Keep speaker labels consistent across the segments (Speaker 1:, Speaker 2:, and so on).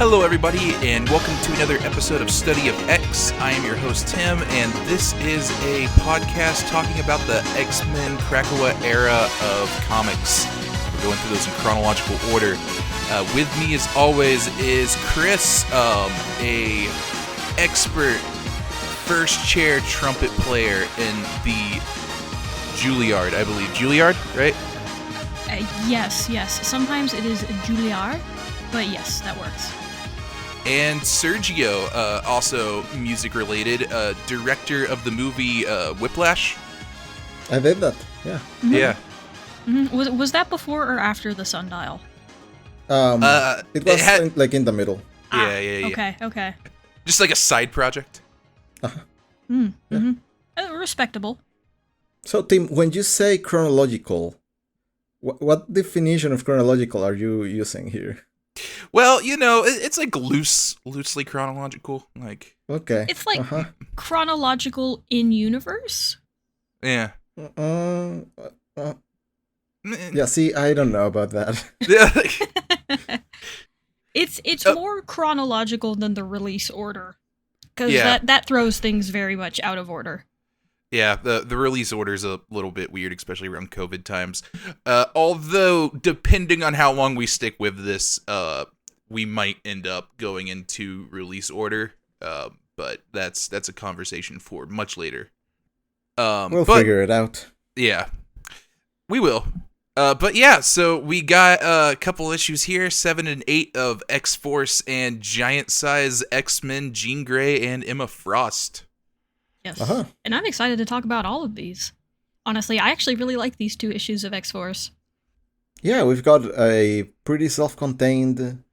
Speaker 1: Hello, everybody, and welcome to another episode of Study of X. I am your host, Tim, and this is a podcast talking about the X-Men Krakoa era of comics. We're going through those in chronological order. With me, as always, is Chris, a expert first-chair trumpet player in the Juilliard, I believe. Juilliard, right?
Speaker 2: Yes. Sometimes it is Juilliard, but yes, that works.
Speaker 1: And Sergio, also music-related, director of the movie Whiplash.
Speaker 3: I did that, yeah.
Speaker 2: Mm-hmm.
Speaker 1: Yeah.
Speaker 2: Mm-hmm. Was that before or after the Sundial?
Speaker 3: It was in the middle.
Speaker 1: Yeah.
Speaker 2: Okay.
Speaker 1: Just like a side project.
Speaker 2: Mm-hmm. Respectable.
Speaker 3: So, Tim, when you say chronological, what definition of chronological are you using here?
Speaker 1: Well, it's like loosely chronological. Like,
Speaker 3: okay,
Speaker 2: it's like chronological in universe.
Speaker 1: Yeah.
Speaker 3: Yeah. See, I don't know about that.
Speaker 1: Yeah.
Speaker 2: It's more chronological than the release order, because that throws things very much out of order.
Speaker 1: Yeah, the release order is a little bit weird, especially around COVID times. Although, depending on how long we stick with this, we might end up going into release order. But that's a conversation for much later.
Speaker 3: We'll figure it out.
Speaker 1: Yeah, we will. But yeah, so we got a couple issues here, 7 and 8 of X-Force and giant-size X-Men Jean Grey and Emma Frost.
Speaker 2: Yes, And I'm excited to talk about all of these. Honestly, I actually really like these 2 issues of X-Force.
Speaker 3: Yeah, we've got a pretty self-contained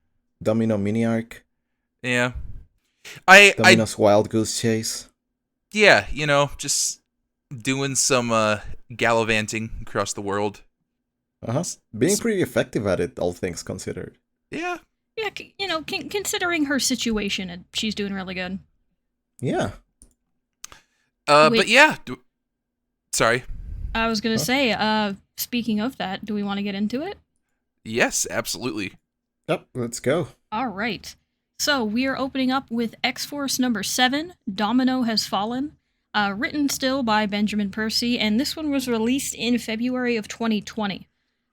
Speaker 3: Domino mini-arc.
Speaker 1: Yeah.
Speaker 3: Domino's Wild Goose Chase.
Speaker 1: Yeah, just doing some gallivanting across the world.
Speaker 3: Being pretty effective at it, all things considered.
Speaker 1: Yeah.
Speaker 2: Yeah, considering her situation, she's doing really good.
Speaker 3: Yeah.
Speaker 1: But yeah. Sorry.
Speaker 2: I was going to say, speaking of that, do we want to get into it?
Speaker 1: Yes, absolutely.
Speaker 3: Yep, let's go.
Speaker 2: All right. So we are opening up with X-Force number 7, Domino Has Fallen, written still by Benjamin Percy, and this one was released in February of 2020.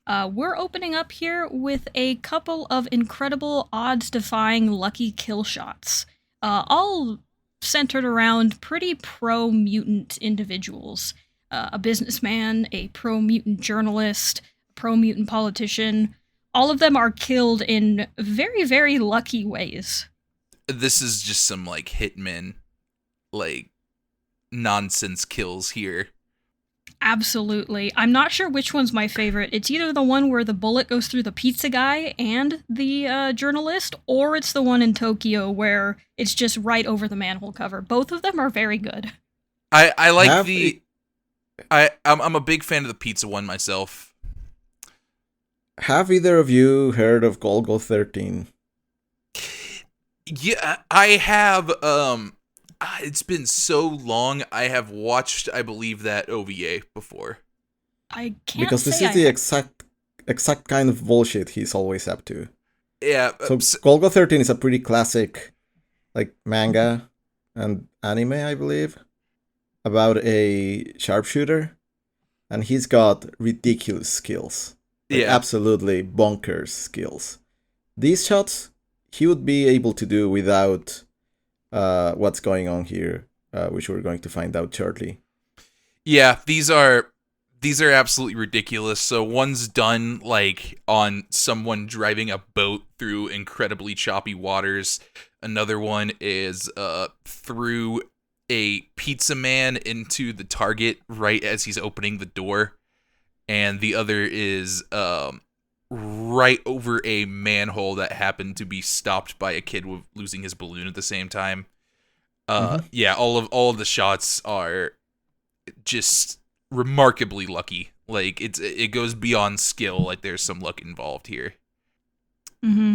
Speaker 2: We're opening up here with a couple of incredible, odds-defying lucky kill shots, all centered around pretty pro-mutant individuals. A businessman, a pro-mutant journalist, a pro-mutant politician. All of them are killed in very, very lucky ways.
Speaker 1: This is just some, hitmen, nonsense kills here.
Speaker 2: Absolutely. I'm not sure which one's my favorite. It's either the one where the bullet goes through the pizza guy and the journalist, or it's the one in Tokyo where it's just right over the manhole cover. Both of them are very good.
Speaker 1: I like I'm a big fan of the pizza one myself.
Speaker 3: Have either of you heard of Golgo 13?
Speaker 1: Yeah, I have. It's been so long. I have watched, I believe, that OVA before.
Speaker 2: I can't
Speaker 3: because this is the exact kind of bullshit he's always up to.
Speaker 1: Yeah.
Speaker 3: So Golgo 13 is a pretty classic, manga and anime, I believe, about a sharpshooter, and he's got ridiculous skills. Absolutely bonkers skills. These shots he would be able to do without what's going on here, which we're going to find out shortly.
Speaker 1: Yeah, these are absolutely ridiculous. So one's done on someone driving a boat through incredibly choppy waters. Another one is through a pizza man into the target right as he's opening the door. And the other is right over a manhole that happened to be stopped by a kid losing his balloon at the same time. Yeah, all of the shots are just remarkably lucky. It goes beyond skill. There's some luck involved here.
Speaker 2: Mm-hmm.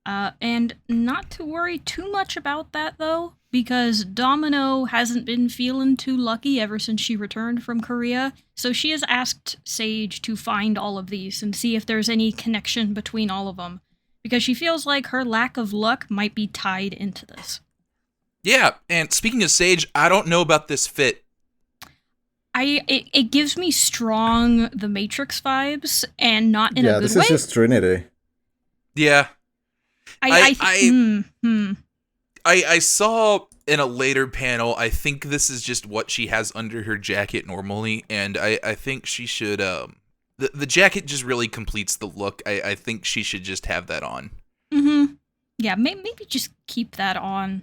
Speaker 2: And not to worry too much about that, though, because Domino hasn't been feeling too lucky ever since she returned from Korea, so she has asked Sage to find all of these and see if there's any connection between all of them. because she feels like her lack of luck might be tied into this.
Speaker 1: Yeah, and speaking of Sage, I don't know about this fit.
Speaker 2: It gives me strong The Matrix vibes, and not in a good
Speaker 3: this
Speaker 2: way.
Speaker 3: is just Trinity.
Speaker 1: Yeah.
Speaker 2: I
Speaker 1: saw in a later panel, I think this is just what she has under her jacket normally, and I think she should, the jacket just really completes the look. I think she should just have that on.
Speaker 2: Mm-hmm. Yeah, maybe just keep that on.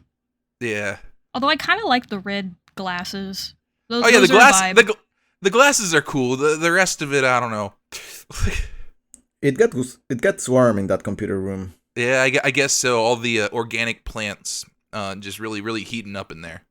Speaker 1: Yeah.
Speaker 2: Although I kind of like the red glasses. Those,
Speaker 1: the
Speaker 2: those are a vibe.
Speaker 1: the glasses are cool. The rest of it, I don't know.
Speaker 3: It gets warm in that computer room.
Speaker 1: Yeah, I guess so. All the organic plants just really heating up in there.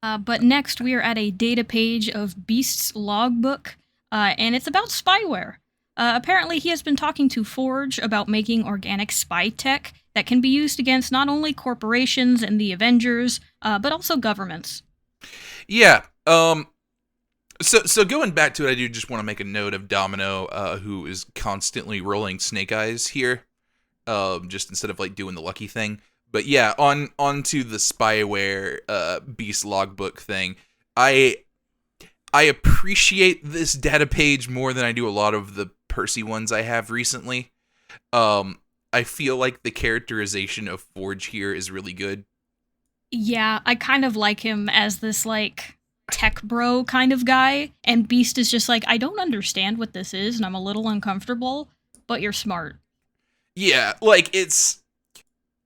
Speaker 2: But next, we are at a data page of Beast's logbook, and it's about spyware. Apparently, he has been talking to Forge about making organic spy tech that can be used against not only corporations and the Avengers, but also governments.
Speaker 1: Yeah. So going back to it, I do just want to make a note of Domino, who is constantly rolling snake eyes here, just instead of like doing the lucky thing. But yeah, on to the spyware Beast logbook thing. I appreciate this data page more than I do a lot of the Percy ones I have recently. I feel like the characterization of Forge here is really good.
Speaker 2: Yeah, I kind of like him as this, like, tech bro kind of guy, and Beast is just like, I don't understand what this is, and I'm a little uncomfortable, but you're smart.
Speaker 1: Yeah, like, it's...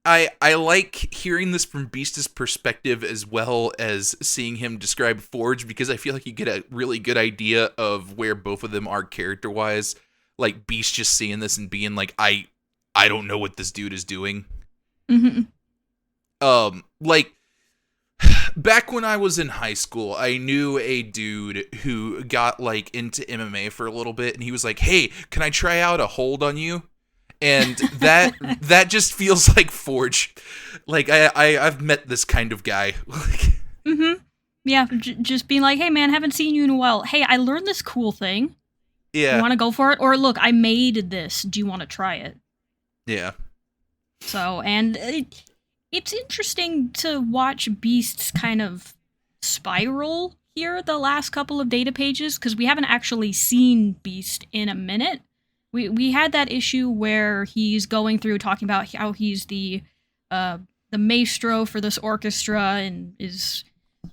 Speaker 1: I like hearing this from Beast's perspective as well as seeing him describe Forge, because I feel like you get a really good idea of where both of them are character-wise. Like, Beast just seeing this and being like, I don't know what this dude is doing.
Speaker 2: Mm-hmm.
Speaker 1: Like, back when I was in high school, I knew a dude who got, like, into MMA for a little bit, and he was like, hey, can I try out a hold on you? And that just feels like Forge. Like, I've met this kind of guy.
Speaker 2: Mm-hmm. Yeah, just being like, hey man, haven't seen you in a while. Hey, I learned this cool thing.
Speaker 1: Yeah.
Speaker 2: You want to go for it? Or look, I made this. Do you want to try it?
Speaker 1: Yeah.
Speaker 2: So, and it's interesting to watch Beast's kind of spiral here the last couple of data pages, because we haven't actually seen Beast in a minute. We had that issue where he's going through talking about how he's the maestro for this orchestra and is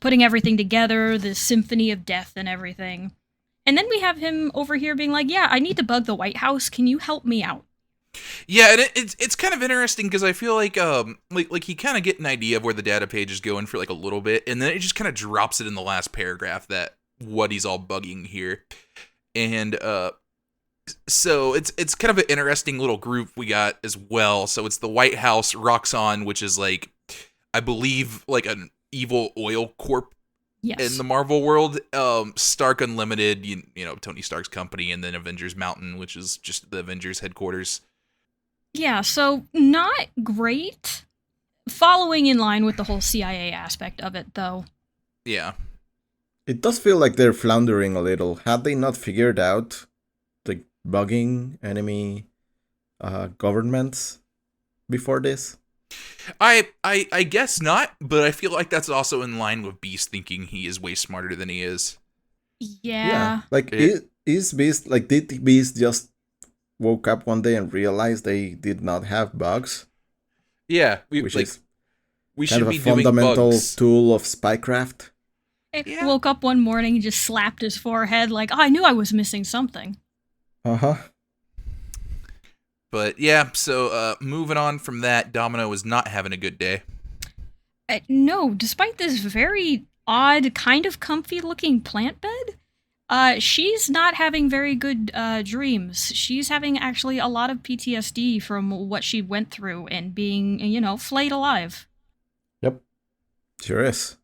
Speaker 2: putting everything together, this symphony of death and everything. And then we have him over here being like, yeah, I need to bug the White House. Can you help me out?
Speaker 1: Yeah, and it's kind of interesting because I feel like he kind of get an idea of where the data page is going for like a little bit, and then it just kind of drops it in the last paragraph that what he's all bugging here. And so it's kind of an interesting little group we got as well. So it's the White House, Roxxon, which is like, I believe, like an evil oil corp in the Marvel world. Stark Unlimited, you know, Tony Stark's company, and then Avengers Mountain, which is just the Avengers headquarters.
Speaker 2: Yeah, so not great. Following in line with the whole CIA aspect of it, though.
Speaker 1: Yeah.
Speaker 3: It does feel like they're floundering a little. Had they not figured out the bugging enemy governments before this?
Speaker 1: I guess not, but I feel like that's also in line with Beast thinking he is way smarter than he is.
Speaker 2: Yeah.
Speaker 3: Like, is Beast, like, did Beast just woke up one day and realized they did not have bugs?
Speaker 1: Yeah,
Speaker 3: which is
Speaker 1: we
Speaker 3: kind
Speaker 1: should
Speaker 3: of
Speaker 1: be
Speaker 3: a fundamental
Speaker 1: doing bugs.
Speaker 3: tool of spycraft.
Speaker 2: He woke up one morning and just slapped his forehead like, oh, I knew I was missing something.
Speaker 3: Uh-huh.
Speaker 1: But yeah, so moving on from that, Domino is not having a good day.
Speaker 2: No, despite this very odd, kind of comfy-looking plant bed, she's not having very good dreams. She's having actually a lot of PTSD from what she went through and being, flayed alive.
Speaker 3: Yep, sure is.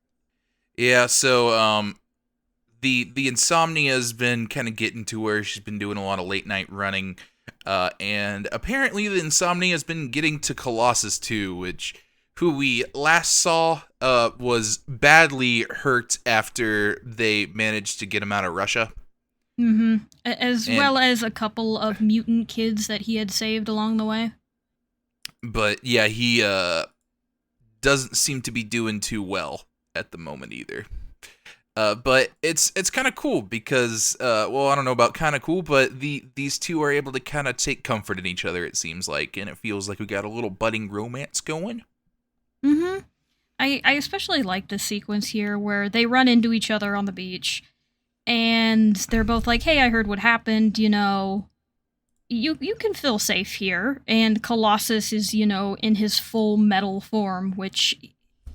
Speaker 1: Yeah, so the insomnia has been kind of getting to her. She's been doing a lot of late night running, and apparently the insomnia has been getting to Colossus too, who we last saw was badly hurt after they managed to get him out of Russia.
Speaker 2: Mm-hmm. As
Speaker 1: And
Speaker 2: well as a couple of mutant kids that he had saved along the way.
Speaker 1: but yeah, he doesn't seem to be doing too well at the moment either. But it's kind of cool because well, I don't know about kind of cool, but these two are able to kind of take comfort in each other. It seems like, and it feels like we got a little budding romance going.
Speaker 2: Mm-hmm. I especially like this sequence here where they run into each other on the beach and they're both like, "Hey, I heard what happened, you can feel safe here." And Colossus is, in his full metal form, which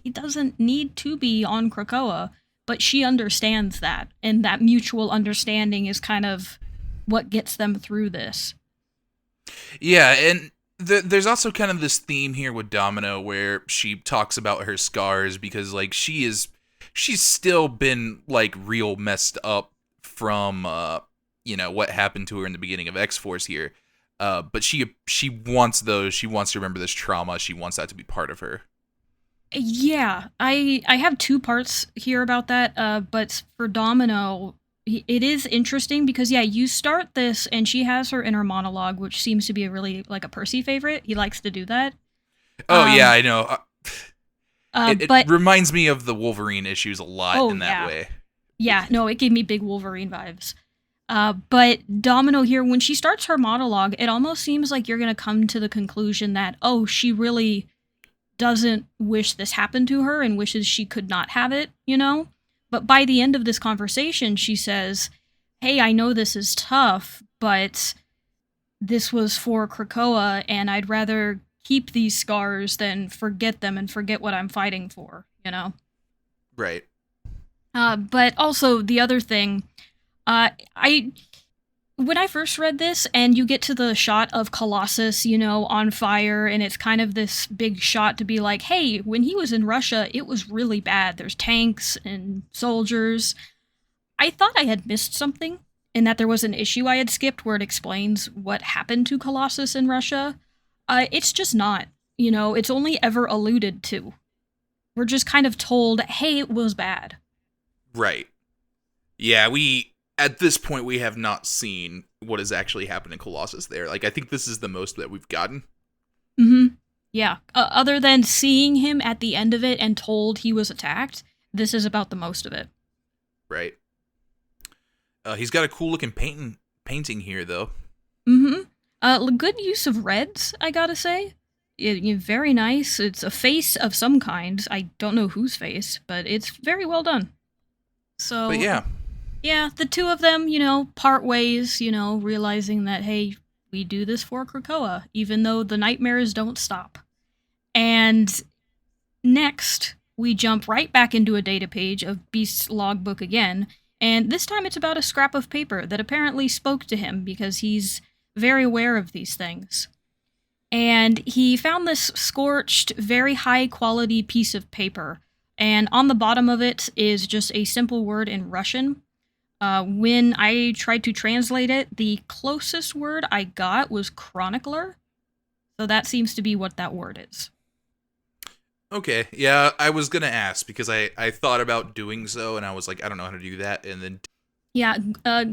Speaker 2: he doesn't need to be on Krakoa, but she understands that, and that mutual understanding is kind of what gets them through this.
Speaker 1: Yeah, and there's also kind of this theme here with Domino where she talks about her scars because like she's still been like real messed up from what happened to her in the beginning of X-Force here. But she wants those. She wants to remember this trauma. She wants that to be part of her.
Speaker 2: Yeah, I have two parts here about that. But for Domino, it is interesting because yeah, you start this and she has her inner monologue, which seems to be a really like a Percy favorite. He likes to do that.
Speaker 1: Oh yeah,
Speaker 2: Um,
Speaker 1: I know. It
Speaker 2: but
Speaker 1: reminds me of the Wolverine issues a lot
Speaker 2: oh
Speaker 1: in that
Speaker 2: yeah,
Speaker 1: way.
Speaker 2: yeah, no, it gave me big Wolverine vibes. But Domino here, when she starts her monologue, it almost seems like you're gonna come to the conclusion that oh, she really doesn't wish this happened to her and wishes she could not have it. But by the end of this conversation, she says, "Hey, I know this is tough, but this was for Krakoa, and I'd rather keep these scars than forget them and forget what I'm fighting for?"
Speaker 1: Right.
Speaker 2: But also, the other thing, I when I first read this and you get to the shot of Colossus, on fire, and it's kind of this big shot to be like, hey, when he was in Russia, it was really bad. There's tanks and soldiers. I thought I had missed something and that there was an issue I had skipped where it explains what happened to Colossus in Russia. It's just not. It's only ever alluded to. We're just kind of told, hey, it was bad.
Speaker 1: Right. Yeah, we at this point we have not seen what has actually happened in Colossus there. Like I think this is the most that we've gotten.
Speaker 2: Mm-hmm. Yeah. Other than seeing him at the end of it and told he was attacked, this is about the most of it.
Speaker 1: Right. He's got a cool looking painting here though.
Speaker 2: Mm-hmm. Good use of reds, I gotta say. Very nice. It's a face of some kind. I don't know whose face, but it's very well done.
Speaker 1: But
Speaker 2: So,
Speaker 1: yeah.
Speaker 2: yeah, the two of them, part ways, realizing that, hey, we do this for Krakoa, even though the nightmares don't stop. And next, we jump right back into a data page of Beast's logbook again, and this time it's about a scrap of paper that apparently spoke to him because he's very aware of these things. And he found this scorched, very high quality piece of paper, and on the bottom of it is just a simple word in Russian. When I tried to translate it, the closest word I got was chronicler, so that seems to be what that word is.
Speaker 1: Okay. Yeah, I was gonna ask because I thought about doing so and I was like, I don't know how to do that, and then
Speaker 2: Yeah,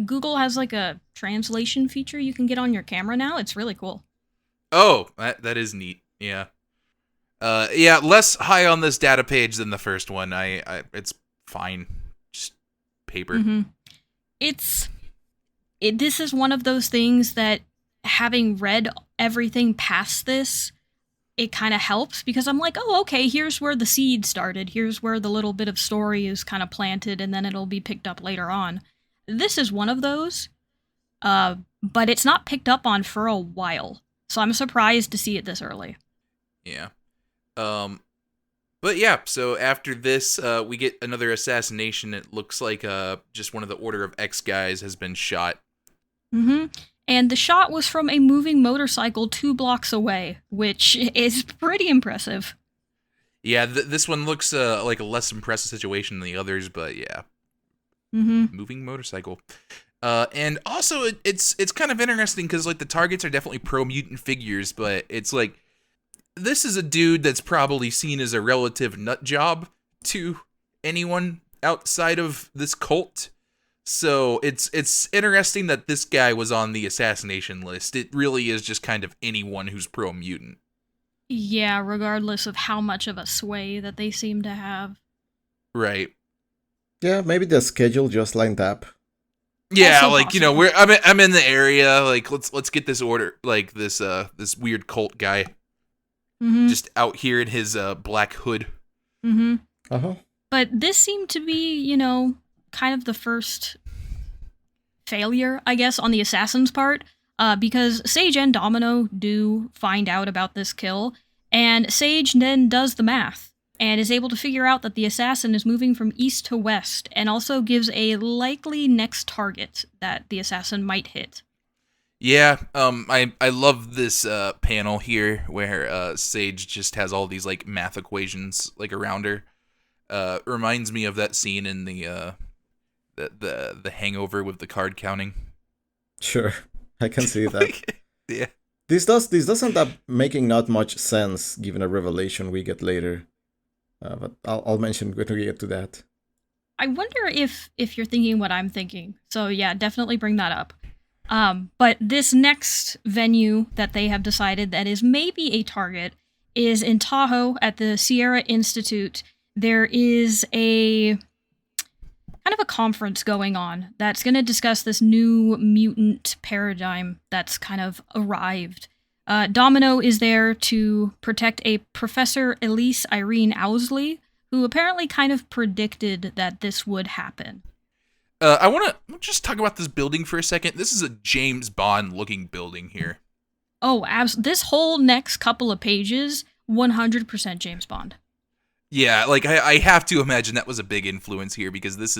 Speaker 2: Google has like a translation feature you can get on your camera now. It's really cool.
Speaker 1: oh, that is neat. Yeah. Yeah, less high on this data page than the first one. I it's fine. Just paper.
Speaker 2: Mm-hmm. This is one of those things that having read everything past this, it kind of helps because I'm like, oh, okay, here's where the seed started. Here's where the little bit of story is kind of planted, and then it'll be picked up later on. This is one of those, but it's not picked up on for a while, so I'm surprised to see it this early.
Speaker 1: Yeah. But yeah, so after this, we get another assassination. It looks like just one of the Order of X guys has been shot.
Speaker 2: Mm-hmm. And the shot was from a moving motorcycle 2 blocks away, which is pretty impressive.
Speaker 1: Yeah, this one looks like a less impressive situation than the others, but yeah,
Speaker 2: Mm-hmm.
Speaker 1: moving motorcycle. And also it's kind of interesting because like the targets are definitely pro mutant figures, but it's like this is a dude that's probably seen as a relative nut job to anyone outside of this cult. So it's interesting that this guy was on the assassination list. It really is just kind of anyone who's pro-mutant.
Speaker 2: Yeah, regardless of how much of a sway that they seem to have.
Speaker 1: Right.
Speaker 3: Yeah, maybe the schedule just lined up.
Speaker 1: Yeah,
Speaker 2: Also
Speaker 1: like, you know,
Speaker 2: possible.
Speaker 1: I'm in the area, like let's get this order, like this weird cult guy
Speaker 2: Mm-hmm.
Speaker 1: just out here in his black hood.
Speaker 2: Mm-hmm.
Speaker 3: Uh-huh.
Speaker 2: But this seemed to be, kind of the first failure, I guess, on the assassin's part, because Sage and Domino do find out about this kill, and Sage then does the math and is able to figure out that the assassin is moving from east to west, and also gives a likely next target that the assassin might hit.
Speaker 1: Yeah, I love this panel here where Sage just has all these like math equations like around her. Reminds me of that scene in the Hangover with the card counting.
Speaker 3: Sure, I can see that.
Speaker 1: Yeah.
Speaker 3: This does end up making not much sense given a revelation we get later, but I'll mention when we get to that.
Speaker 2: I wonder if you're thinking what I'm thinking. So yeah, definitely bring that up. But this next venue that they have decided that is maybe a target is in Tahoe at the Sierra Institute. There is a kind of a conference going on that's going to discuss this new mutant paradigm that's kind of arrived. Domino is there to protect a Professor Elise Irene Owsley, who apparently kind of predicted that this would happen.
Speaker 1: I want to just talk about this building for a second. This is a James Bond looking building here.
Speaker 2: Oh, this whole next couple of pages, 100% James Bond.
Speaker 1: Yeah, like I have to imagine that was a big influence here because this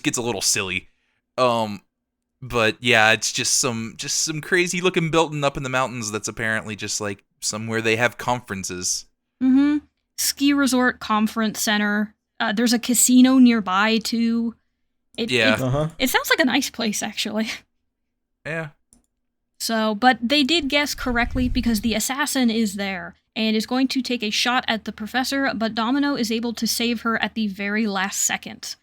Speaker 1: gets a little silly. But yeah, it's just some crazy looking building up in the mountains that's apparently just like somewhere they have conferences.
Speaker 2: Mm-hmm. Ski resort conference center. There's a casino nearby too.
Speaker 1: Yeah.
Speaker 2: It sounds like a nice place actually.
Speaker 1: Yeah.
Speaker 2: So, but they did guess correctly because the assassin is there and is going to take a shot at the professor, but Domino is able to save her at the very last second.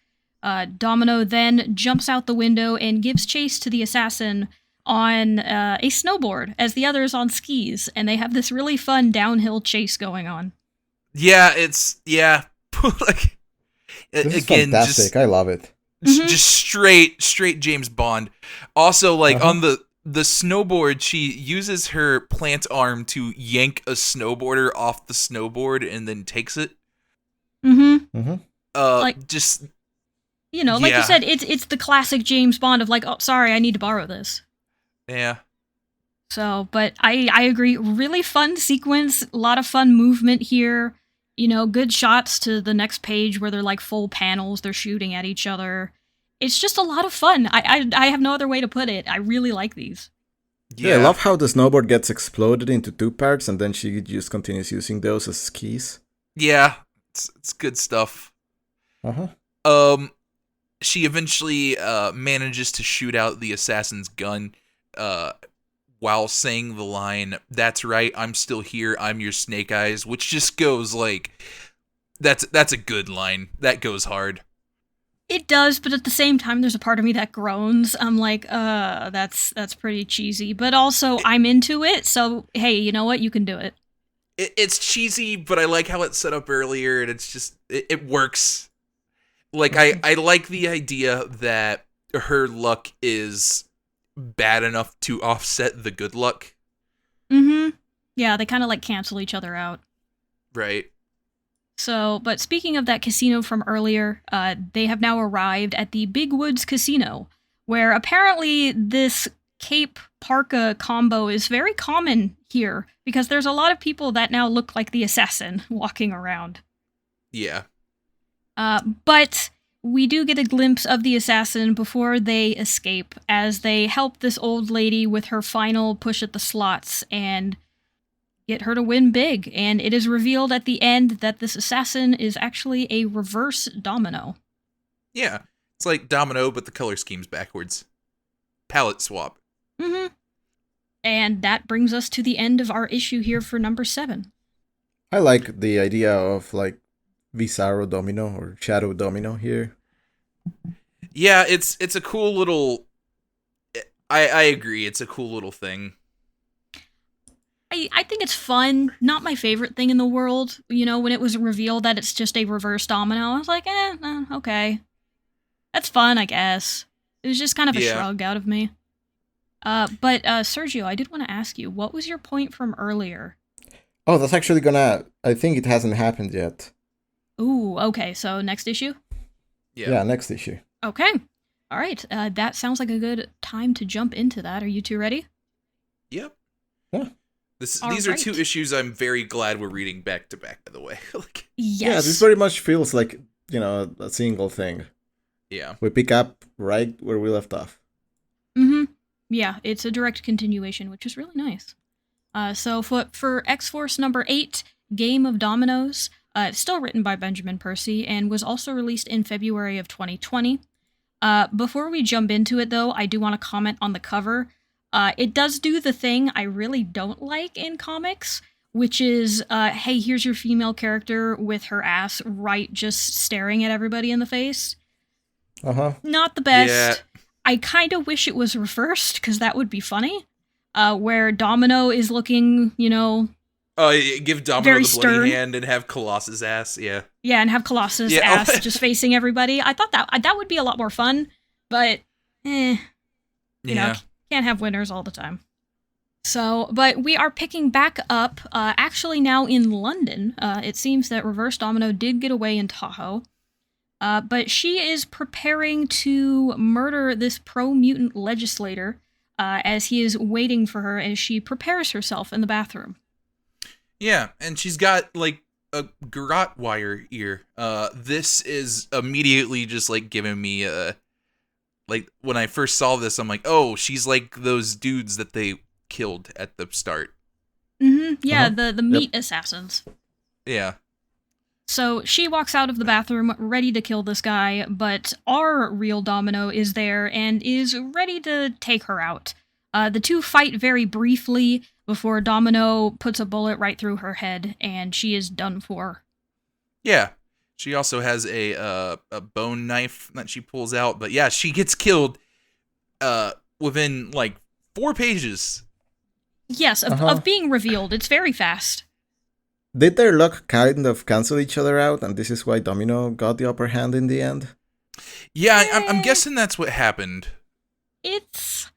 Speaker 2: Domino then jumps out the window and gives chase to the assassin on a snowboard as the other is on skis, and they have this really fun downhill chase going on.
Speaker 1: Yeah, like
Speaker 3: This is
Speaker 1: again,
Speaker 3: fantastic. I love it.
Speaker 1: Just straight James Bond. Also, like on the snowboard, she uses her plant arm to yank a snowboarder off the snowboard and then takes it.
Speaker 2: Like,
Speaker 1: just
Speaker 2: like you said, it's the classic James Bond of like, oh, sorry, I need to borrow this.
Speaker 1: Yeah.
Speaker 2: So, but I agree. Really fun sequence. A lot of fun movement here. Good shots to the next page where they're like full panels. They're shooting at each other. It's just a lot of fun. I have no other way to put it. I really like these.
Speaker 3: Yeah, I love how the snowboard gets exploded into two parts and then she just continues using those as skis.
Speaker 1: Yeah, it's good stuff. She eventually manages to shoot out the assassin's gun while saying the line, "That's right, I'm still here, I'm your Snake Eyes," which just goes like, that's a good line. That goes hard.
Speaker 2: It does, but at the same time, there's a part of me that groans. I'm like, that's pretty cheesy. But also, I'm into it, so hey, you know what? You can do it.
Speaker 1: It's cheesy, but I like how it's set up earlier, and it's just, it works. Like, I like the idea that her luck is bad enough to offset the good luck.
Speaker 2: Yeah, they kind of like cancel each other out.
Speaker 1: Right.
Speaker 2: So, but speaking of that casino from earlier, they have now arrived at the Big Woods Casino, where apparently this cape parka combo is very common here, because there's a lot of people that now look like the assassin walking around.
Speaker 1: Yeah.
Speaker 2: But we do get a glimpse of the assassin before they escape, as they help this old lady with her final push at the slots and get her to win big. And it is revealed at the end that this assassin is actually a reverse Domino.
Speaker 1: Yeah. It's like Domino, but the color scheme's backwards. Palette swap.
Speaker 2: And that brings us to the end of our issue here for number 7.
Speaker 3: I like the idea of like Bizarro Domino or Shadow Domino here.
Speaker 1: Yeah, it's a cool little. I agree. It's a cool little thing.
Speaker 2: I think it's fun. Not my favorite thing in the world. You know, when it was revealed that it's just a reverse domino, I was like, okay. That's fun, I guess. It was just kind of a
Speaker 1: Yeah.
Speaker 2: shrug out of me. But Sergio, I did want to ask you, what was your point from earlier?
Speaker 3: Oh, that's actually gonna. I think it hasn't happened yet.
Speaker 2: Ooh, okay, so next issue?
Speaker 3: Yeah, next issue.
Speaker 2: Okay. All right, that sounds like a good time to jump into that. Are you two ready?
Speaker 1: Yep.
Speaker 3: Yeah.
Speaker 1: These are
Speaker 2: Alright.
Speaker 1: 2 issues I'm very glad we're reading back to back, by the way. Like,
Speaker 3: Yeah, this
Speaker 2: Yes.
Speaker 3: very much feels like, a single thing.
Speaker 1: yeah.
Speaker 3: We pick up right where we left off.
Speaker 2: Mm-hmm. Yeah, it's a direct continuation, which is really nice. So for X-Force number 8, Game of Dominoes, it's still written by Benjamin Percy and was also released in February of 2020. Before we jump into it, though, I do want to comment on the cover. It does do the thing I really don't like in comics, which is, hey, here's your female character with her ass right just staring at everybody in the face.
Speaker 3: Uh-huh.
Speaker 2: Not the best.
Speaker 1: Yeah.
Speaker 2: I kind of wish it was reversed, because that would be funny. Where Domino is looking,
Speaker 1: Give Domino
Speaker 2: Very
Speaker 1: the bloody
Speaker 2: stern.
Speaker 1: hand and have Colossus' ass. Yeah.
Speaker 2: yeah, and have Colossus'
Speaker 1: Yeah.
Speaker 2: ass just facing everybody. I thought that would be a lot more fun, but, you know, can't have winners all the time. So, but we are picking back up, actually now in London. It seems that Reverse Domino did get away in Tahoe. But she is preparing to murder this pro-mutant legislator as he is waiting for her as she prepares herself in the bathroom.
Speaker 1: Yeah, and she's got like a garrote wire ear. This is immediately just like giving me like when I first saw this, I'm like, oh, she's like those dudes that they killed at the start.
Speaker 2: Mm-hmm. Yeah,
Speaker 3: Uh-huh.
Speaker 2: the meat assassins.
Speaker 1: Yeah.
Speaker 2: So she walks out of the bathroom ready to kill this guy, but our real Domino is there and is ready to take her out. The two fight very briefly before Domino puts a bullet right through her head, and she is done for.
Speaker 1: Yeah. She also has a bone knife that she pulls out, but yeah, she gets killed within like 4 pages.
Speaker 2: Yes, of being revealed. It's very fast.
Speaker 3: Did their luck kind of cancel each other out, and this is why Domino got the upper hand in the end?
Speaker 1: Yeah, I'm guessing that's what happened.
Speaker 2: It's...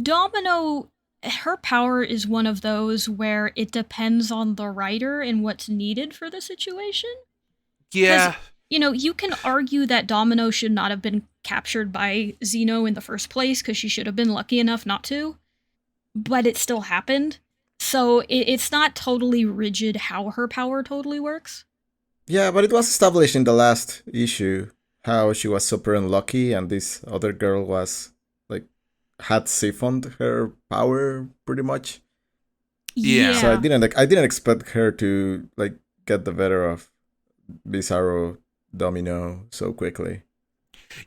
Speaker 2: Domino, her power is one of those where it depends on the writer and what's needed for the situation.
Speaker 1: Yeah.
Speaker 2: You can argue that Domino should not have been captured by Xeno in the first place because she should have been lucky enough not to. But it still happened. So it's not totally rigid how her power totally works.
Speaker 3: Yeah, but it was established in the last issue how she was super unlucky, and this other girl was like had siphoned her power pretty much.
Speaker 1: Yeah.
Speaker 3: So I didn't expect her to like get the better of Bizarro Domino so quickly.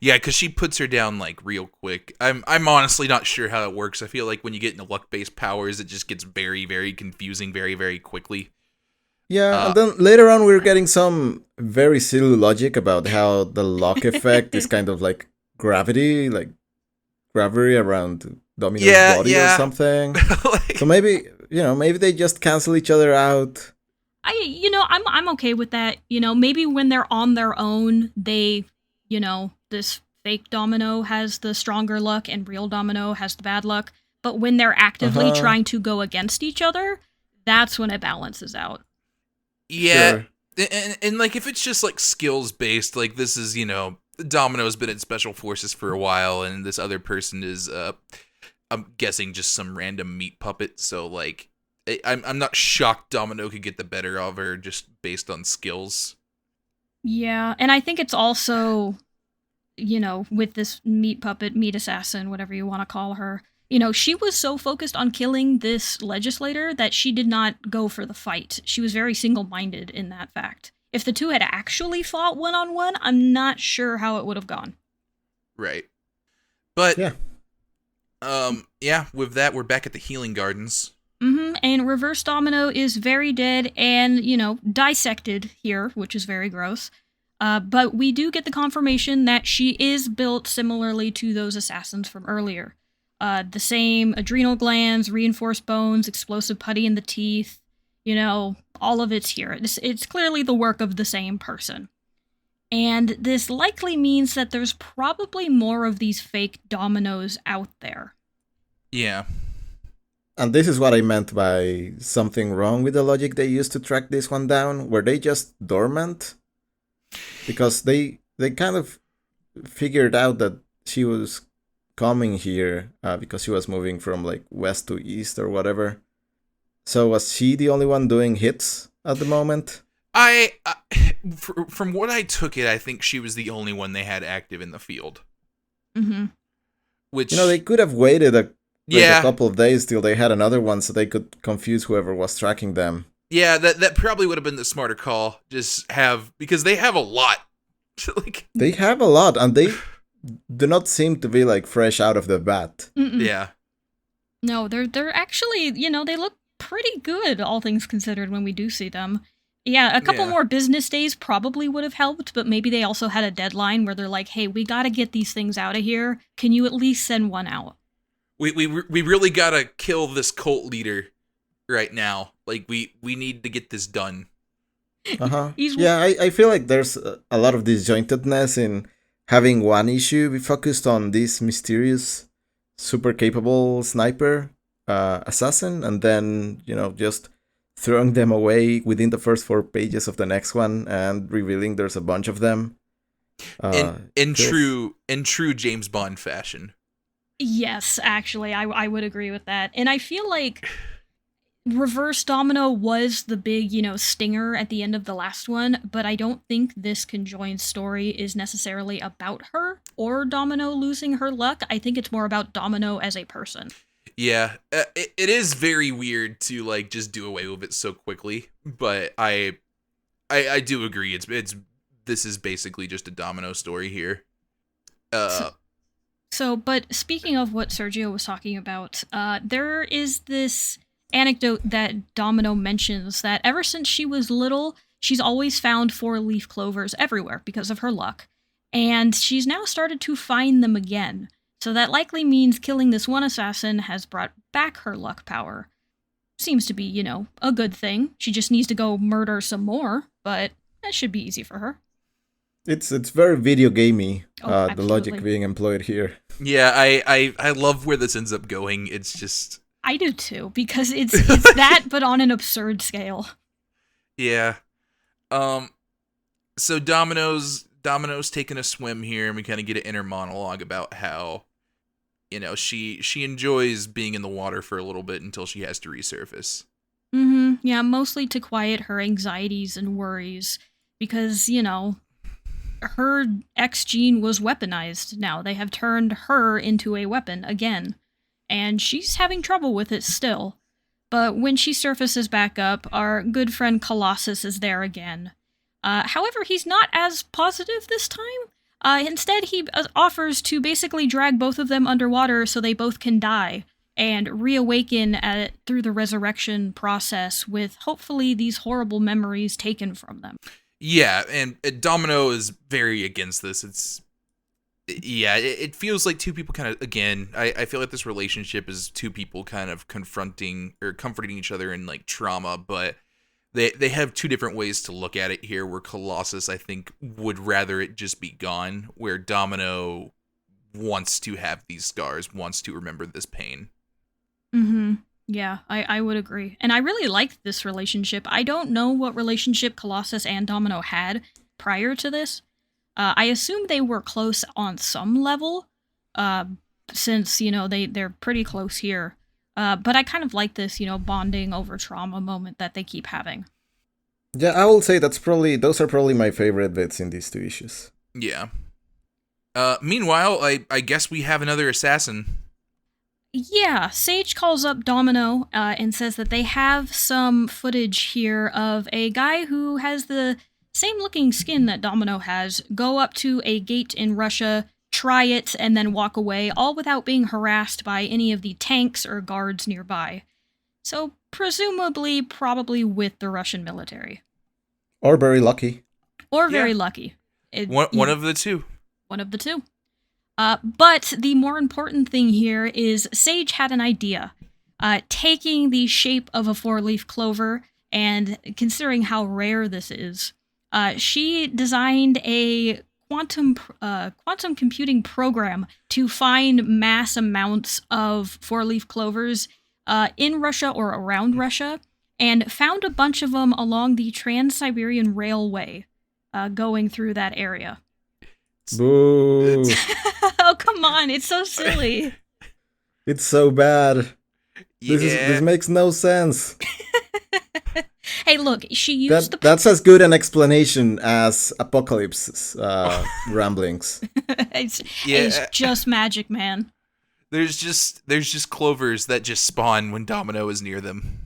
Speaker 1: Yeah, because she puts her down like real quick. I'm honestly not sure how it works. I feel like when you get into luck-based powers, it just gets very, very confusing very, very quickly.
Speaker 3: Yeah, and then later on we're getting some very silly logic about how the lock effect is kind of like gravity around Domino's body or something.
Speaker 1: Like,
Speaker 3: So maybe they just cancel each other out.
Speaker 2: I'm okay with that. Maybe when they're on their own, they, this fake Domino has the stronger luck and real Domino has the bad luck. But when they're actively trying to go against each other, that's when it balances out.
Speaker 1: yeah.
Speaker 3: Sure.
Speaker 1: And like if it's just like skills based, like this is, Domino's been in special forces for a while, and this other person is I'm guessing just some random meat puppet, so like I'm not shocked Domino could get the better of her just based on skills.
Speaker 2: Yeah, and I think it's also, with this meat puppet, meat assassin, whatever you want to call her, she was so focused on killing this legislator that she did not go for the fight. She was very single-minded in that fact. If the two had actually fought one-on-one, I'm not sure how it would have gone.
Speaker 1: Right. But,
Speaker 3: Yeah.
Speaker 1: With that, we're back at the Healing Gardens.
Speaker 2: Mm-hmm. And Reverse Domino is very dead and, dissected here, which is very gross. But we do get the confirmation that she is built similarly to those assassins from earlier. The same adrenal glands, reinforced bones, explosive putty in the teeth, all of it's here. It's clearly the work of the same person. And this likely means that there's probably more of these fake dominoes out there.
Speaker 1: Yeah.
Speaker 3: And this is what I meant by something wrong with the logic they used to track this one down. Were they just dormant? Because they kind of figured out that she was coming here because she was moving from like west to east or whatever. So was she the only one doing hits at the moment?
Speaker 1: From what I took it, I think she was the only one they had active in the field.
Speaker 2: Mm-hmm.
Speaker 1: Which,
Speaker 3: they could have waited a
Speaker 1: yeah,
Speaker 3: couple of days till they had another one so they could confuse whoever was tracking them.
Speaker 1: Yeah, that probably would have been the smarter call. Because they have a lot. Like,
Speaker 3: they have a lot, and they do not seem to be like fresh out of the bat.
Speaker 2: Mm-mm.
Speaker 1: Yeah.
Speaker 2: No, they're actually, they look pretty good, all things considered, when we do see them. Yeah, a couple more business days probably would have helped, but maybe they also had a deadline where they're like, hey, we gotta get these things out of here. Can you at least send one out?
Speaker 1: We really gotta kill this cult leader right now. Like, we need to get this done.
Speaker 3: Uh-huh. Yeah, I feel like there's a lot of disjointedness in having one issue be focused on this mysterious, super capable sniper assassin, and then, just throwing them away within the first 4 pages of the next one and revealing there's a bunch of them.
Speaker 1: In true James Bond fashion.
Speaker 2: Yes, actually, I would agree with that. And I feel like Reverse Domino was the big, stinger at the end of the last one, but I don't think this conjoined story is necessarily about her or Domino losing her luck. I think it's more about Domino as a person.
Speaker 1: Yeah, it is very weird to like just do away with it so quickly, but I do agree. This is basically just a Domino story here.
Speaker 2: But speaking of what Sergio was talking about, there is this anecdote that Domino mentions that ever since she was little, she's always found 4-leaf clovers everywhere because of her luck, and she's now started to find them again. So that likely means killing this one assassin has brought back her luck power. Seems to be, a good thing. She just needs to go murder some more, but that should be easy for her.
Speaker 3: It's very video gamey,
Speaker 2: Oh,
Speaker 3: the logic being employed here.
Speaker 1: Yeah, I love where this ends up going. It's just...
Speaker 2: I do too, because it's that, but on an absurd scale.
Speaker 1: Yeah. So Domino's taking a swim here, and we kind of get an inner monologue about how, she enjoys being in the water for a little bit until she has to resurface.
Speaker 2: Mm-hmm. Yeah, mostly to quiet her anxieties and worries, because, her X gene was weaponized now. They have turned her into a weapon again, and she's having trouble with it still. But when she surfaces back up, our good friend Colossus is there again. However, he's not as positive this time. Instead, he offers to basically drag both of them underwater so they both can die and reawaken through the resurrection process with hopefully these horrible memories taken from them.
Speaker 1: Yeah, and Domino is very against this. It feels like two people kind of, again, I feel like this relationship is two people kind of confronting or comforting each other in like trauma, but they have two different ways to look at it here, where Colossus, I think, would rather it just be gone, where Domino wants to have these scars, wants to remember this pain.
Speaker 2: Mm-hmm. Yeah, I would agree. And I really liked this relationship. I don't know what relationship Colossus and Domino had prior to this. I assume they were close on some level, since, they're pretty close here. But I kind of like this, bonding over trauma moment that they keep having.
Speaker 3: Yeah, I will say those are probably my favorite bits in these 2 issues.
Speaker 1: Yeah. Meanwhile, I guess we have another assassin.
Speaker 2: Yeah, Sage calls up Domino and says that they have some footage here of a guy who has the same looking skin that Domino has go up to a gate in Russia, try it, and then walk away, all without being harassed by any of the tanks or guards nearby. So, probably with the Russian military.
Speaker 3: Or very lucky.
Speaker 2: Or very lucky.
Speaker 1: One of the two.
Speaker 2: One of the two. But the more important thing here is Sage had an idea. Taking the shape of a 4-leaf clover and considering how rare this is, she designed a quantum computing program to find mass amounts of 4-leaf clovers in Russia or around Russia, and found a bunch of them along the Trans-Siberian Railway going through that area.
Speaker 3: Boo.
Speaker 2: Oh, come on. It's so silly.
Speaker 3: It's so bad.
Speaker 1: Yeah.
Speaker 3: This makes no sense.
Speaker 2: Hey, look, she used
Speaker 3: That's as good an explanation as Apocalypse's ramblings.
Speaker 2: It's just magic, man.
Speaker 1: There's just clovers that just spawn when Domino is near them.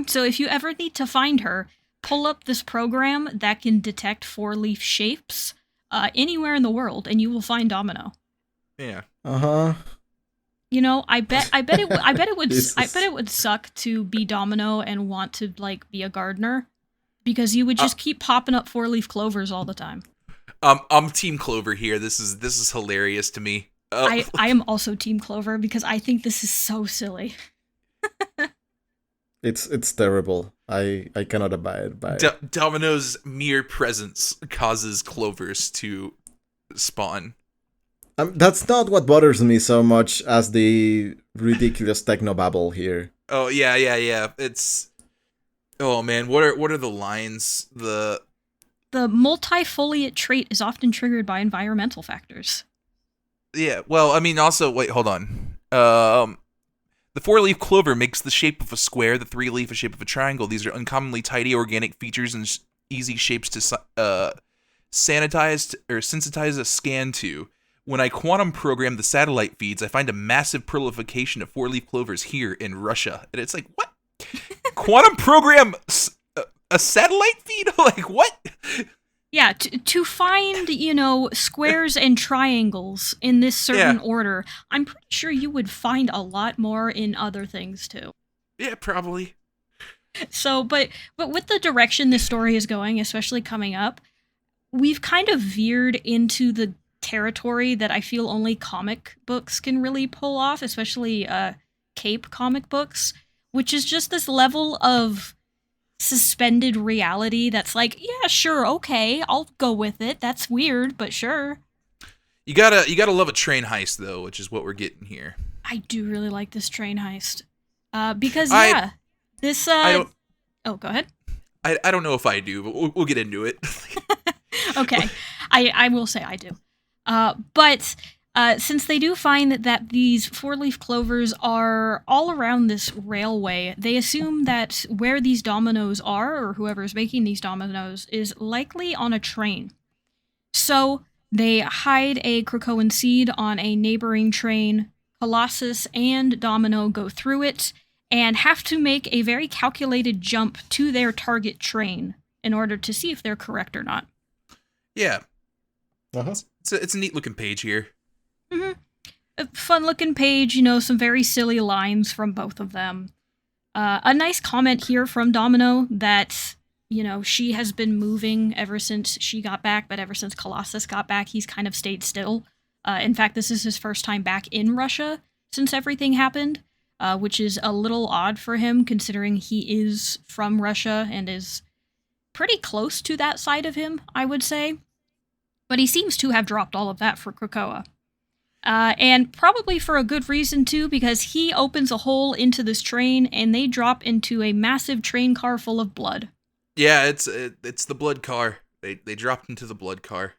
Speaker 2: So if you ever need to find her, pull up this program that can detect 4-leaf shapes anywhere in the world, and you will find Domino.
Speaker 1: Yeah.
Speaker 2: You know, I bet it would suck to be Domino and want to like be a gardener, because you would just keep popping up 4-leaf clovers all the time.
Speaker 1: I'm Team Clover here. This is hilarious to me.
Speaker 2: I am also Team Clover because I think this is so silly.
Speaker 3: It's terrible. I cannot abide by it.
Speaker 1: Domino's mere presence causes clovers to spawn.
Speaker 3: That's not what bothers me so much as the ridiculous technobabble here.
Speaker 1: Oh yeah. It's oh man, what are the lines? The
Speaker 2: multifoliate trait is often triggered by environmental factors.
Speaker 1: Yeah, well, I mean, also wait, hold on. The 4-leaf clover makes the shape of a square, the 3-leaf a shape of a triangle. These are uncommonly tidy organic features and easy shapes to sensitize a scan to. When I quantum program the satellite feeds, I find a massive proliferation of 4-leaf clovers here in Russia. And it's like, what? Quantum program a satellite feed? Like, what?
Speaker 2: Yeah, to find, squares and triangles in this certain order, I'm pretty sure you would find a lot more in other things, too.
Speaker 1: Yeah, probably.
Speaker 2: So, but with the direction this story is going, especially coming up, we've kind of veered into the territory that I feel only comic books can really pull off, especially Cape comic books, which is just this level of suspended reality that's like, yeah, sure, okay, I'll go with it. That's weird, but sure.
Speaker 1: You gotta love a train heist though, which is what we're getting here.
Speaker 2: I do really like this train heist. Because this
Speaker 1: I don't,
Speaker 2: go ahead.
Speaker 1: I don't know if I do, but we'll get into it.
Speaker 2: Okay. I will say I do. But since they do find that these 4-leaf clovers are all around this railway, they assume that where these dominoes are, or whoever's making these dominoes, is likely on a train. So they hide a Krakoan seed on a neighboring train. Colossus and Domino go through it and have to make a very calculated jump to their target train in order to see if they're correct or not.
Speaker 1: Yeah.
Speaker 3: Uh-huh.
Speaker 1: It's a neat looking page here.
Speaker 2: Mm-hmm. A fun-looking page, some very silly lines from both of them. A nice comment here from Domino that, she has been moving ever since she got back, but ever since Colossus got back, he's kind of stayed still. In fact, this is his first time back in Russia since everything happened, which is a little odd for him, considering he is from Russia and is pretty close to that side of him, I would say. But he seems to have dropped all of that for Krakoa. And probably for a good reason, too, because he opens a hole into this train, and they drop into a massive train car full of blood.
Speaker 1: Yeah, it's the blood car. They dropped into the blood car.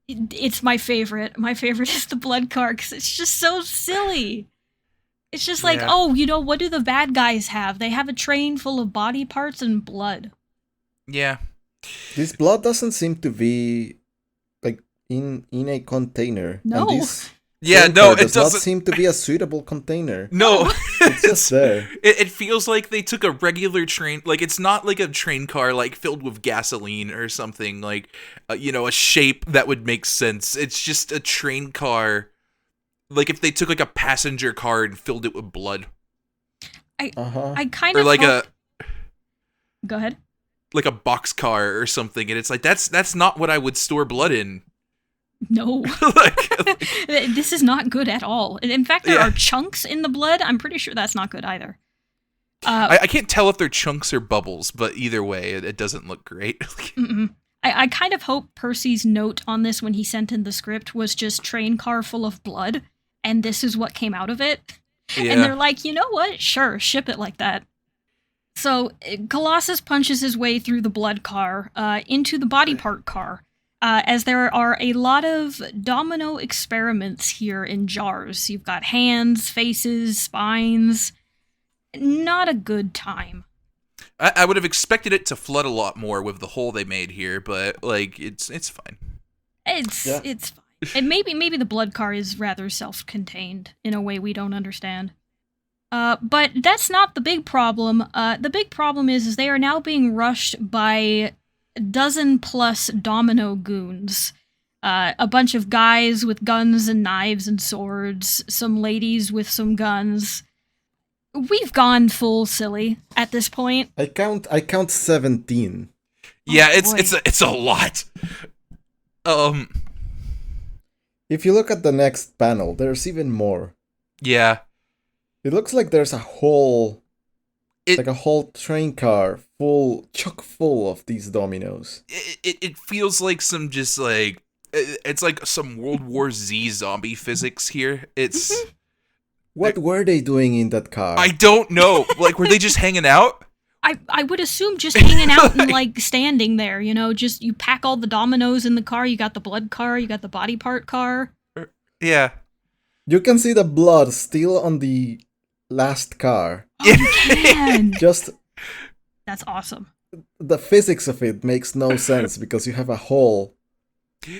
Speaker 2: It's my favorite. My favorite is the blood car, because it's just so silly. It's just like, what do the bad guys have? They have a train full of body parts and blood.
Speaker 1: Yeah.
Speaker 3: This blood doesn't seem to be like in a container.
Speaker 2: No.
Speaker 3: And this
Speaker 1: it
Speaker 3: does not
Speaker 1: doesn't
Speaker 3: seem to be a suitable container.
Speaker 1: No,
Speaker 3: It's just there.
Speaker 1: It feels like they took a regular train, like it's not like a train car like filled with gasoline or something, like a shape that would make sense. It's just a train car, like if they took like a passenger car and filled it with blood.
Speaker 2: I kind
Speaker 1: Or
Speaker 2: of
Speaker 1: like
Speaker 2: Go ahead.
Speaker 1: like a boxcar or something, and it's like that's not what I would store blood in.
Speaker 2: No.
Speaker 1: like,
Speaker 2: This is not good at all. In fact, there
Speaker 1: Yeah.
Speaker 2: are chunks in the blood. I'm pretty sure that's not good either.
Speaker 1: I can't tell if they're chunks or bubbles, but either way, it doesn't look great.
Speaker 2: Mm-mm. I kind of hope Percy's note on this when he sent in the script was just train car full of blood, and this is what came out of it.
Speaker 1: Yeah.
Speaker 2: And they're like, you know what? Sure, ship it like that. So Colossus punches his way through the blood car into the body part car, as there are a lot of Domino experiments here in jars. You've got hands, faces, spines. Not a good time.
Speaker 1: I would have expected it to flood a lot more with the hole they made here, but like it's fine.
Speaker 2: It's fine. And maybe the blood car is rather self-contained in a way we don't understand. But that's not the big problem. The big problem is they are now being rushed by a dozen plus Domino goons. A bunch of guys with guns and knives and swords, some ladies with some guns. We've gone full silly at this point.
Speaker 3: I count 17.
Speaker 1: Yeah,
Speaker 2: Oh, boy.
Speaker 1: it's a lot.
Speaker 3: If you look at the next panel, there's even more.
Speaker 1: Yeah.
Speaker 3: It looks like there's a whole train car chock full of these dominoes.
Speaker 1: It feels like some just like it's like some World War Z zombie physics here. It's
Speaker 3: What were they doing in that car?
Speaker 1: I don't know. Like, were they just hanging out?
Speaker 2: I would assume just hanging out and like standing there, just you pack all the dominoes in the car, you got the blood car, you got the body part car.
Speaker 1: Yeah.
Speaker 3: You can see the blood still on the last car.
Speaker 2: Oh, you can.
Speaker 3: Just
Speaker 2: That's awesome.
Speaker 3: the physics of it makes no sense because you have a hole.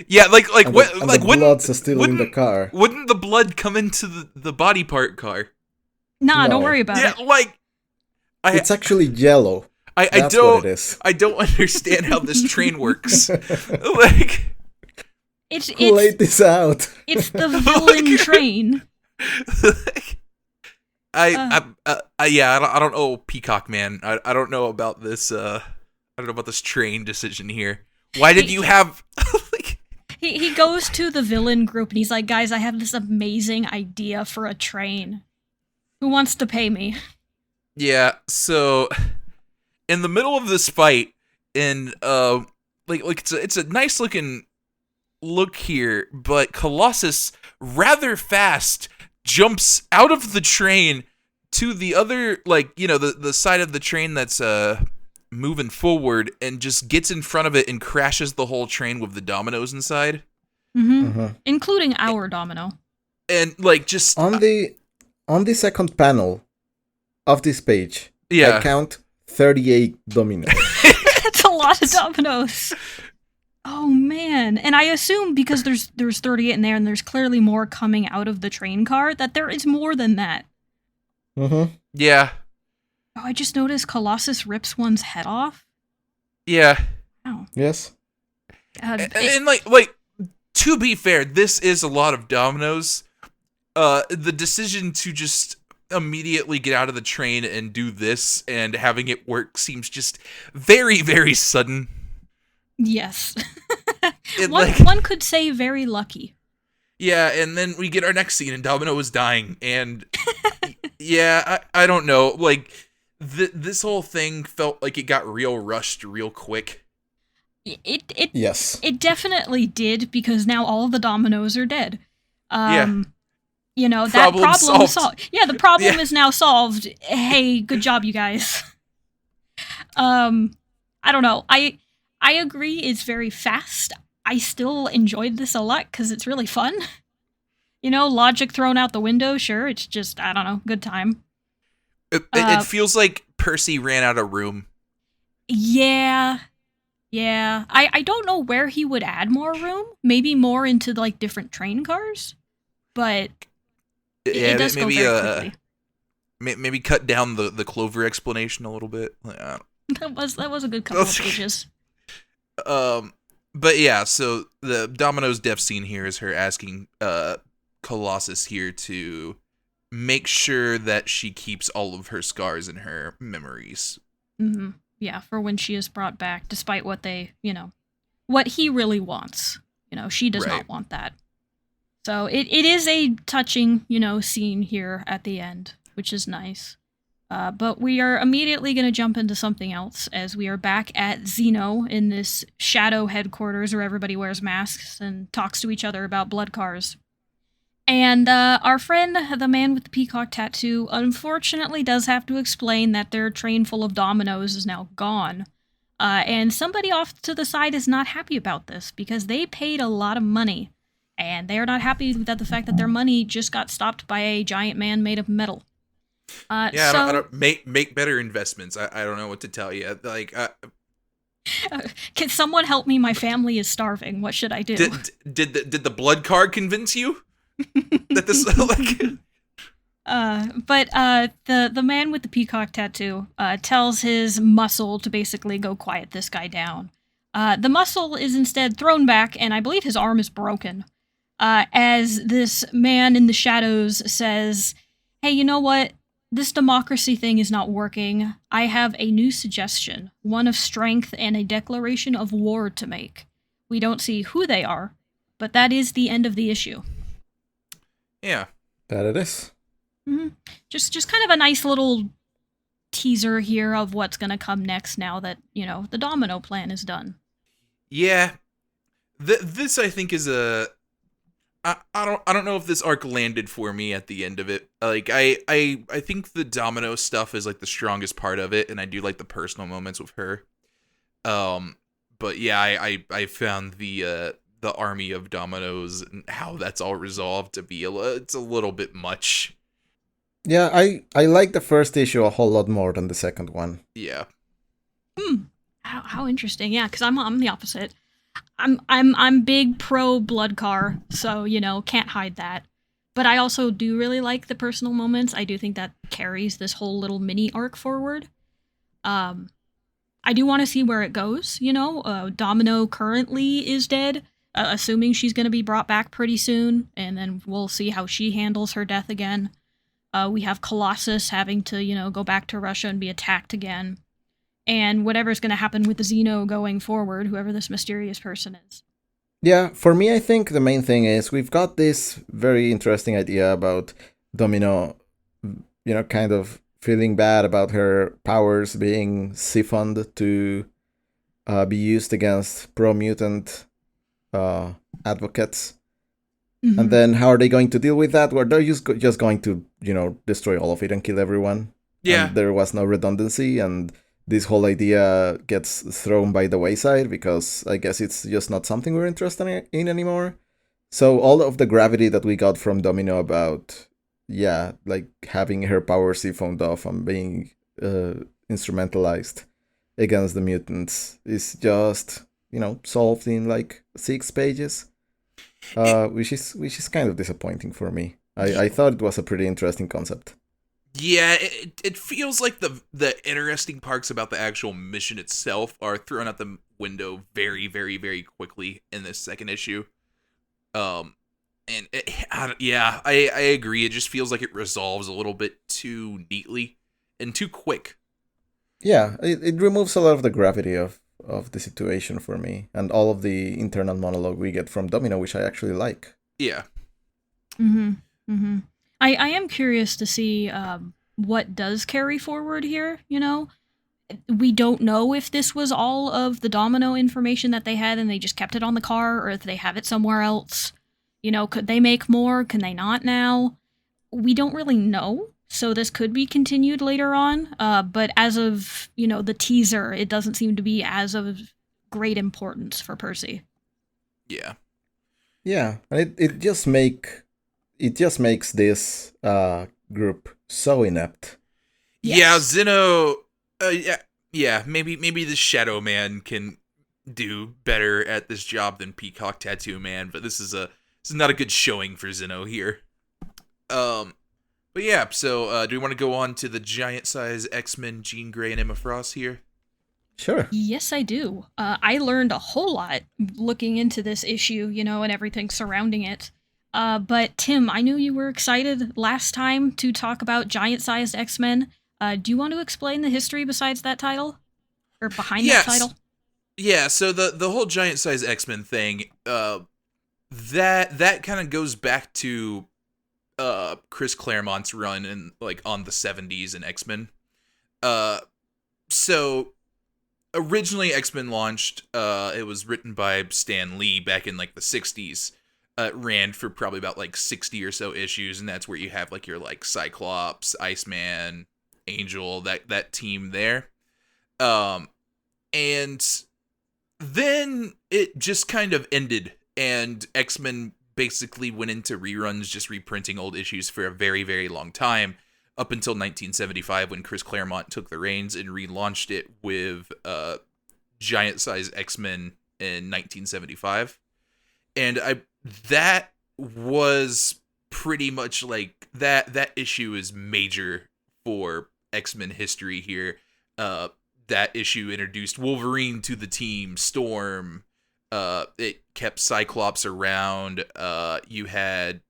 Speaker 1: Yeah, like
Speaker 3: And
Speaker 1: what
Speaker 3: the, and
Speaker 1: like
Speaker 3: the
Speaker 1: wouldn't
Speaker 3: blood's still in the
Speaker 1: wouldn't-
Speaker 3: car.
Speaker 1: wouldn't the blood come into the body part car?
Speaker 2: Nah, don't
Speaker 3: No.
Speaker 2: worry about
Speaker 1: Yeah,
Speaker 2: it.
Speaker 1: like
Speaker 3: It's actually yellow.
Speaker 1: I
Speaker 3: That's
Speaker 1: don't
Speaker 3: what it is.
Speaker 1: I don't understand how this train works. Like
Speaker 3: Who laid this out?
Speaker 2: It's the villain train.
Speaker 1: I don't know, Peacock Man. I don't know about this. I don't know about this train decision here. Why did you have? Like,
Speaker 2: He goes to the villain group and he's like, guys, I have this amazing idea for a train. Who wants to pay me?
Speaker 1: yeah. So, in the middle of this fight, and like it's a nice looking look here, but Colossus rather fast jumps out of the train to the other, like, the side of the train that's moving forward, and just gets in front of it and crashes the whole train with the dominoes inside.
Speaker 2: Mm-hmm. Including our domino.
Speaker 1: And like just
Speaker 3: On the second panel of this page,
Speaker 1: yeah.
Speaker 3: I count 38 dominoes.
Speaker 2: That's a lot of dominoes. Oh man. And I assume because there's 38 in there and there's clearly more coming out of the train car that there is more than that.
Speaker 3: Mm-hmm.
Speaker 1: Yeah.
Speaker 2: Oh, I just noticed Colossus rips one's head off.
Speaker 1: Yeah.
Speaker 2: Oh.
Speaker 3: Yes.
Speaker 1: And like to be fair, this is a lot of dominoes. The decision to just immediately get out of the train and do this and having it work seems just very, very sudden.
Speaker 2: Yes.
Speaker 1: It,
Speaker 2: One could say very lucky.
Speaker 1: Yeah, and then we get our next scene and Domino is dying, and yeah, I don't know, like this whole thing felt like it got real rushed real quick.
Speaker 3: Yes.
Speaker 2: It definitely did, because now all the dominoes are dead.
Speaker 1: Yeah.
Speaker 2: That
Speaker 1: Problem
Speaker 2: problem is
Speaker 1: solved.
Speaker 2: solved. Yeah, the problem
Speaker 1: Yeah.
Speaker 2: is now solved. Hey, good job, you guys. I don't know. I agree it's very fast. I still enjoyed this a lot because it's really fun. Logic thrown out the window, sure. It's just, I don't know, good time.
Speaker 1: It feels like Percy ran out of room.
Speaker 2: Yeah. Yeah. I don't know where he would add more room. Maybe more into, like, different train cars. But it does
Speaker 1: maybe
Speaker 2: go very quickly.
Speaker 1: maybe cut down the Clover explanation a little bit.
Speaker 2: That was a good couple of pages.
Speaker 1: But yeah, so the Domino's death scene here is her asking Colossus here to make sure that she keeps all of her scars and her memories.
Speaker 2: Mm-hmm. Yeah, for when she is brought back, despite what what he really wants. She does
Speaker 1: Right.
Speaker 2: not want that. So it is a touching, scene here at the end, which is nice. But we are immediately going to jump into something else as we are back at Zeno in this shadow headquarters where everybody wears masks and talks to each other about blood cars. And our friend, the man with the peacock tattoo, unfortunately does have to explain that their train full of dominoes is now gone. And somebody off to the side is not happy about this because they paid a lot of money. And they are not happy with the fact that their money just got stopped by a giant man made of metal.
Speaker 1: Yeah, I don't make better investments. I don't know what to tell you. Like,
Speaker 2: can someone help me? My family is starving. What should I do?
Speaker 1: did the blood card convince you that this like?
Speaker 2: But the man with the peacock tattoo tells his muscle to basically go quiet this guy down. The muscle is instead thrown back, and I believe his arm is broken. As this man in the shadows says, "Hey, you know what? This democracy thing is not working. I have a new suggestion, one of strength and a declaration of war to make. We don't see who they are, but that is the end of the issue."
Speaker 1: Yeah,
Speaker 3: That it is.
Speaker 2: Mm-hmm. Just kind of a nice little teaser here of what's going to come next now that, the domino plan is done.
Speaker 1: yeah. This I think is a. I don't know if this arc landed for me at the end of it. Like I think the domino stuff is like the strongest part of it, and I do like the personal moments with her. But yeah, I found the army of dominoes and how that's all resolved to be it's a little bit much.
Speaker 3: Yeah, I like the first issue a whole lot more than the second one.
Speaker 1: Yeah.
Speaker 2: How interesting. Yeah, because I'm the opposite. I'm big pro blood car, so can't hide that. But I also do really like the personal moments. I do think that carries this whole little mini arc forward. I do want to see where it goes. Domino currently is dead, assuming she's going to be brought back pretty soon, and then we'll see how she handles her death again. We have Colossus having to go back to Russia and be attacked again. And whatever's going to happen with the Xeno going forward, whoever this mysterious person is.
Speaker 3: Yeah, for me, I think the main thing is we've got this very interesting idea about Domino, kind of feeling bad about her powers being siphoned to be used against pro-mutant advocates.
Speaker 2: Mm-hmm.
Speaker 3: And then how are they going to deal with that? Well, they're just going to, destroy all of it and kill everyone.
Speaker 1: Yeah.
Speaker 3: And there was no redundancy, and this whole idea gets thrown by the wayside because I guess it's just not something we're interested in anymore. So all of the gravity that we got from Domino about, like having her power siphoned off and being instrumentalized against the mutants is just, solved in like 6 pages, which is kind of disappointing for me. I thought it was a pretty interesting concept.
Speaker 1: Yeah, it feels like the interesting parts about the actual mission itself are thrown out the window very, very, very quickly in this second issue. And I agree. It just feels like it resolves a little bit too neatly and too quick.
Speaker 3: Yeah, it removes a lot of the gravity of the situation for me, and all of the internal monologue we get from Domino, which I actually like.
Speaker 1: Yeah.
Speaker 2: Mm-hmm. Mm-hmm. I am curious to see what does carry forward here, We don't know if this was all of the Domino information that they had and they just kept it on the car, or if they have it somewhere else. Could they make more? Can they not now? We don't really know, so this could be continued later on. But as of, the teaser, it doesn't seem to be as of great importance for Percy.
Speaker 1: Yeah.
Speaker 3: Yeah, and it just makes this group so inept.
Speaker 2: Yes.
Speaker 1: Yeah, Zeno. Yeah. Maybe the Shadow Man can do better at this job than Peacock Tattoo Man, but this is not a good showing for Zeno here. But yeah. So, do we want to go on to the giant size X-Men, Jean Grey, and Emma Frost here?
Speaker 3: Sure.
Speaker 2: Yes, I do. I learned a whole lot looking into this issue, and everything surrounding it. But Tim, I knew you were excited last time to talk about giant-sized X-Men. Do you want to explain the history besides that title? or behind that
Speaker 1: Yes.
Speaker 2: title?
Speaker 1: Yeah, so the whole giant size X-Men thing, that kind of goes back to Chris Claremont's run in like on the 70s in X-Men. So originally X-Men launched, it was written by Stan Lee back in like the 60s. It ran for probably about like 60 or so issues, and that's where you have like your like Cyclops, Iceman, Angel, that team there. And then it just kind of ended, and X-Men basically went into reruns, just reprinting old issues for a very, very long time, up until 1975 when Chris Claremont took the reins and relaunched it with Giant Size X-Men in 1975. And that was pretty much like that issue is major for X-Men history here. That issue introduced Wolverine to the team, Storm. It kept Cyclops around. You had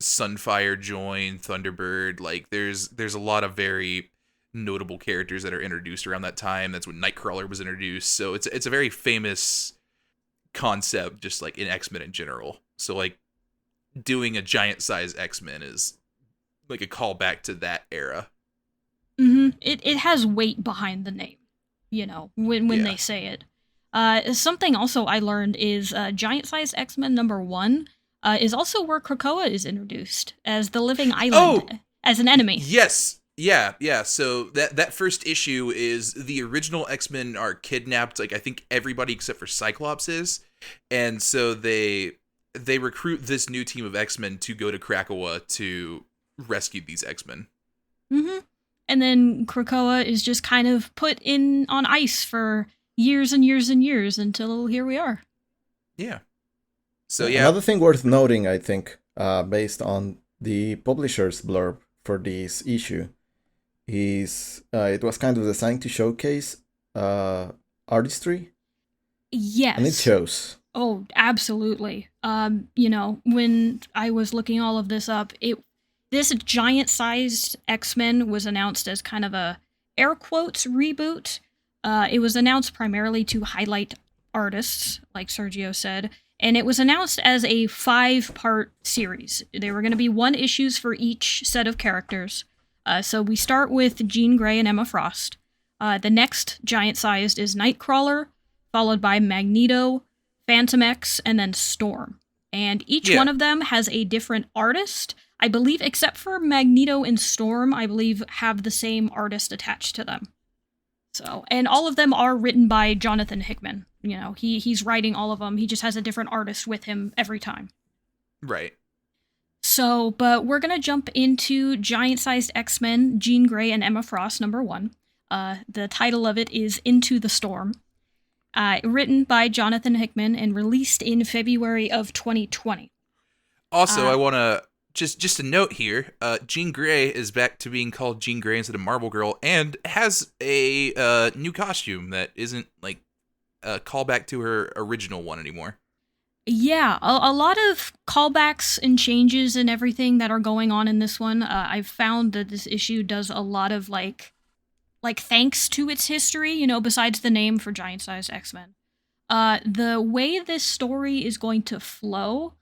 Speaker 1: Sunfire join, Thunderbird. Like there's a lot of very notable characters that are introduced around that time. That's when Nightcrawler was introduced. So it's a very famous concept, just like in X-Men in general. So like doing a giant size X-Men is like a callback to that era.
Speaker 2: Mm-hmm. It has weight behind the name, you know, when they say it. Something also I learned is Giant Size X-Men #1 is also where Krakoa is introduced as the living island, as an enemy.
Speaker 1: Yes. Yeah. So that first issue is the original X-Men are kidnapped. Like I think everybody except for Cyclops is, and so they recruit this new team of X-Men to go to Krakoa to rescue these X-Men.
Speaker 2: Mm-hmm. And then Krakoa is just kind of put on ice for years and years and years until here we are.
Speaker 1: Yeah. So yeah.
Speaker 3: Another thing worth noting, I think, based on the publisher's blurb for this issue, is it was kind of designed to showcase artistry.
Speaker 2: Yes.
Speaker 3: And it shows.
Speaker 2: Oh, absolutely. You know, when I was looking all of this up, this giant-sized X-Men was announced as kind of a air quotes reboot. It was announced primarily to highlight artists, like Sergio said, and it was announced as a 5-part series. There were going to be 1 issues for each set of characters. So we start with Jean Grey and Emma Frost. The next giant-sized is Nightcrawler, followed by Magneto, Phantom X, and then Storm. And each one of them has a different artist. I believe, except for Magneto and Storm, I believe have the same artist attached to them. So, and all of them are written by Jonathan Hickman. You know, he's writing all of them. He just has a different artist with him every time.
Speaker 1: Right.
Speaker 2: So, but we're gonna jump into Giant-Sized X-Men, Jean Grey and Emma Frost #1. The title of it is Into the Storm. Written by Jonathan Hickman and released in February of 2020.
Speaker 1: Also, I want to just a note here. Jean Grey is back to being called Jean Grey instead of Marble Girl, and has a new costume that isn't like a callback to her original one anymore.
Speaker 2: Yeah, a lot of callbacks and changes and everything that are going on in this one. I've found that this issue does a lot of like thanks to its history, you know, besides the name for giant-sized X-Men. The way this story is going to flow,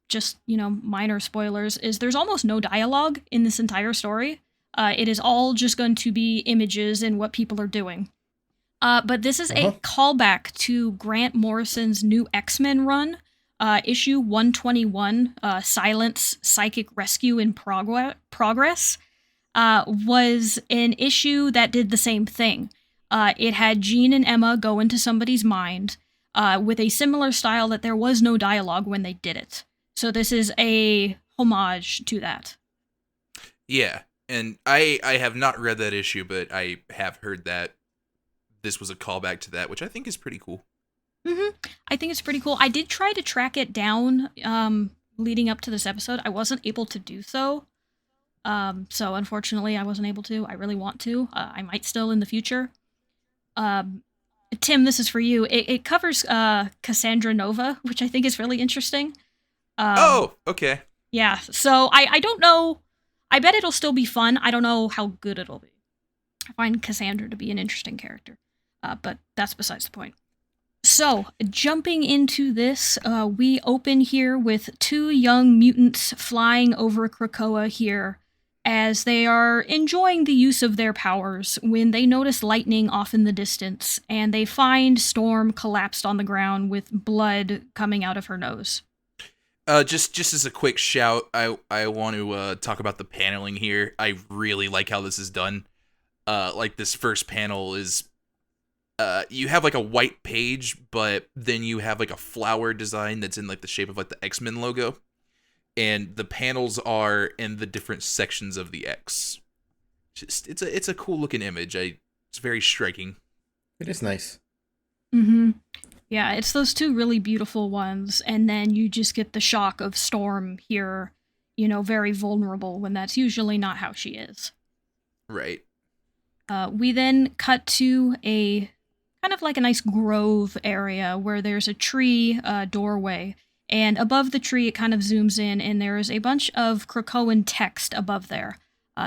Speaker 2: just, you know, minor spoilers, is there's almost no dialogue in this entire story. It is all just going to be images and what people are doing. But this is a callback to Grant Morrison's new X-Men run, issue 121, Silence, Psychic Rescue in Progress, was an issue that did the same thing. It had Jean and Emma go into somebody's mind, with a similar style that there was no dialogue when they did it. So this is a homage to that.
Speaker 1: Yeah, and I have not read that issue, but I have heard that this was a callback to that, which I think is pretty cool.
Speaker 2: Mm-hmm. I think it's pretty cool. I did try to track it down leading up to this episode. I wasn't able to do so. So unfortunately, I wasn't able to. I really want to. I might still in the future. Tim, this is for you. It covers Cassandra Nova, which I think is really interesting.
Speaker 1: Oh, okay.
Speaker 2: Yeah, so I don't know. I bet it'll still be fun. I don't know how good it'll be. I find Cassandra to be an interesting character. But that's besides the point. So, jumping into this, we open here with two young mutants flying over Krakoa here as they are enjoying the use of their powers when they notice lightning off in the distance and they find Storm collapsed on the ground with blood coming out of her nose.
Speaker 1: Just as a quick shout, I want to talk about the paneling here. I really like how this is done. Like this first panel is you have like a white page, but then you have like a flower design that's in like the shape of like the X-Men logo. And the panels are in the different sections of the X. Just it's a cool looking image. It's very striking.
Speaker 3: It is nice.
Speaker 2: Mm-hmm. Yeah, it's those two really beautiful ones, and then you just get the shock of Storm here, very vulnerable when that's usually not how she is.
Speaker 1: Right.
Speaker 2: We then cut to a kind of like a nice grove area where there's a tree doorway, and above the tree it kind of zooms in, and there is a bunch of Krakoan text above there.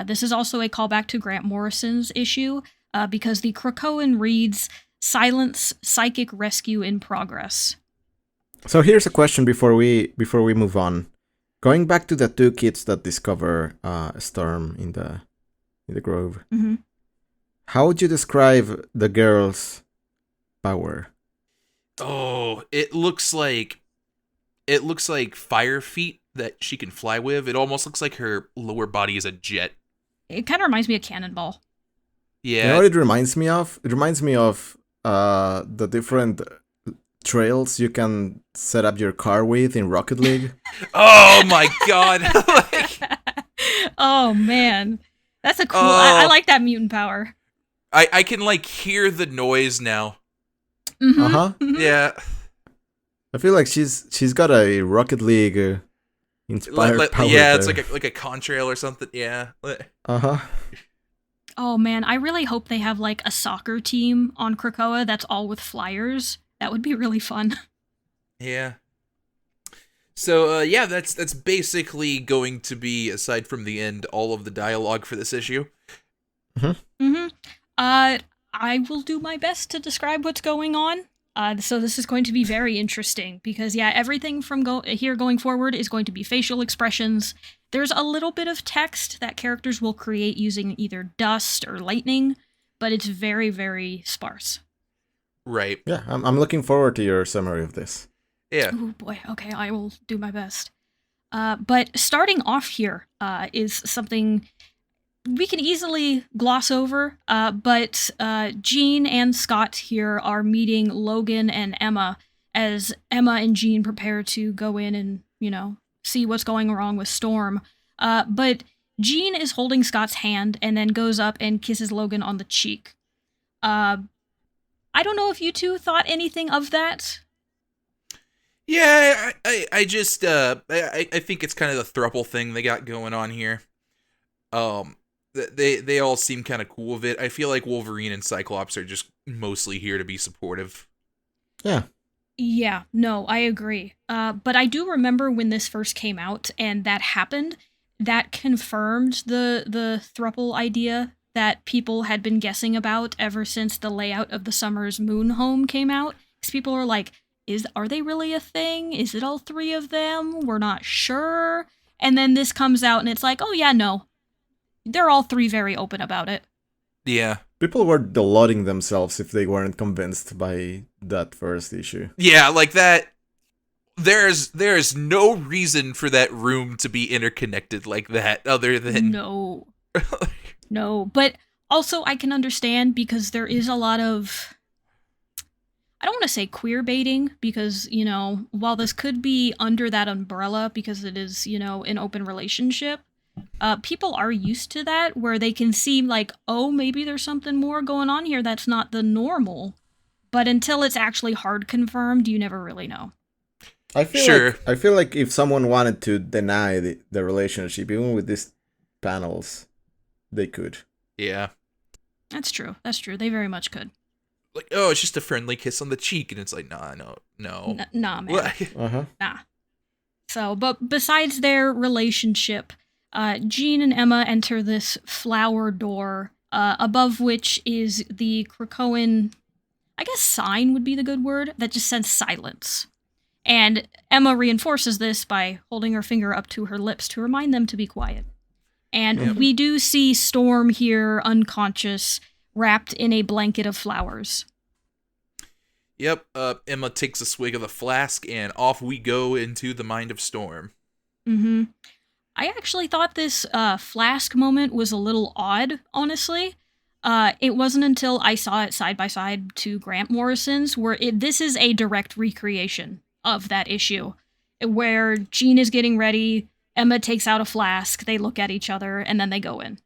Speaker 2: This is also a callback to Grant Morrison's issue, because the Krakoan reads, "Silence, psychic rescue in progress."
Speaker 3: So here's a question before we move on. Going back to the two kids that discover a storm in the grove.
Speaker 2: Mm-hmm.
Speaker 3: How would you describe the girl's power?
Speaker 1: Oh, it looks like fire feet that she can fly with. It almost looks like her lower body is a jet.
Speaker 2: It kind of reminds me of Cannonball.
Speaker 1: Yeah.
Speaker 3: You know what it reminds me of? It reminds me of the different trails you can set up your car with in Rocket League.
Speaker 1: Oh my god.
Speaker 2: Oh man. That's a cool I like that mutant power.
Speaker 1: I can like hear the noise now.
Speaker 2: Mm-hmm.
Speaker 3: Uh-huh.
Speaker 2: Mm-hmm.
Speaker 1: Yeah.
Speaker 3: I feel like she's got a Rocket League inspired power.
Speaker 1: Yeah,
Speaker 3: there.
Speaker 1: it's like a contrail or something. Yeah.
Speaker 3: Uh-huh.
Speaker 2: Oh man, I really hope they have like a soccer team on Krakoa that's all with flyers. That would be really fun.
Speaker 1: Yeah. So yeah, that's basically going to be, aside from the end, all of the dialogue for this issue.
Speaker 2: Mm-hmm. I will do my best to describe what's going on. So this is going to be very interesting because, yeah, everything from going forward is going to be facial expressions. There's a little bit of text that characters will create using either dust or lightning, but it's very, very sparse.
Speaker 1: Right.
Speaker 3: Yeah, I'm looking forward to your summary of this.
Speaker 1: Yeah.
Speaker 2: Oh boy, okay, I will do my best. But starting off here is something we can easily gloss over, but Jean and Scott here are meeting Logan and Emma as Emma and Jean prepare to go in and, see what's going wrong with Storm. But Jean is holding Scott's hand and then goes up and kisses Logan on the cheek. I don't know if you two thought anything of that.
Speaker 1: Yeah, I just I think it's kind of the throuple thing they got going on here. They all seem kind of cool with it. I feel like Wolverine and Cyclops are just mostly here to be supportive.
Speaker 3: Yeah.
Speaker 2: Yeah, no, I agree. But I do remember when this first came out and that happened, that confirmed the throuple idea that people had been guessing about ever since the layout of the Summers Moon Home came out. Because people are like, are they really a thing? Is it all three of them? We're not sure. And then this comes out and it's like, oh yeah, no. They're all three very open about it.
Speaker 1: Yeah.
Speaker 3: People were deluding themselves if they weren't convinced by that first issue.
Speaker 1: Yeah, like that. There's no reason for that room to be interconnected like that other than...
Speaker 2: No. No, but also I can understand because there is a lot of... I don't want to say queer baiting because, while this could be under that umbrella because it is, an open relationship, people are used to that where they can see like, oh, maybe there's something more going on here that's not the normal. But until it's actually hard confirmed, you never really know.
Speaker 3: I feel like if someone wanted to deny the relationship, even with these panels, they could.
Speaker 1: Yeah.
Speaker 2: That's true. They very much could.
Speaker 1: Like, oh, it's just a friendly kiss on the cheek, and it's like, nah, no.
Speaker 2: Nah, man.
Speaker 3: Uh-huh.
Speaker 2: Nah. So, but besides their relationship, Jean and Emma enter this flower door, above which is the Krakoan I guess sign would be the good word, that just says silence. And Emma reinforces this by holding her finger up to her lips to remind them to be quiet. And
Speaker 1: Yep.
Speaker 2: we do see Storm here, unconscious, wrapped in a blanket of flowers.
Speaker 1: Yep, Emma takes a swig of the flask, and off we go into the mind of Storm.
Speaker 2: Mm-hmm. I actually thought this flask moment was a little odd, honestly. It wasn't until I saw it side by side to Grant Morrison's where this is a direct recreation of that issue, where Jean is getting ready, Emma takes out a flask, they look at each other, and then they go in.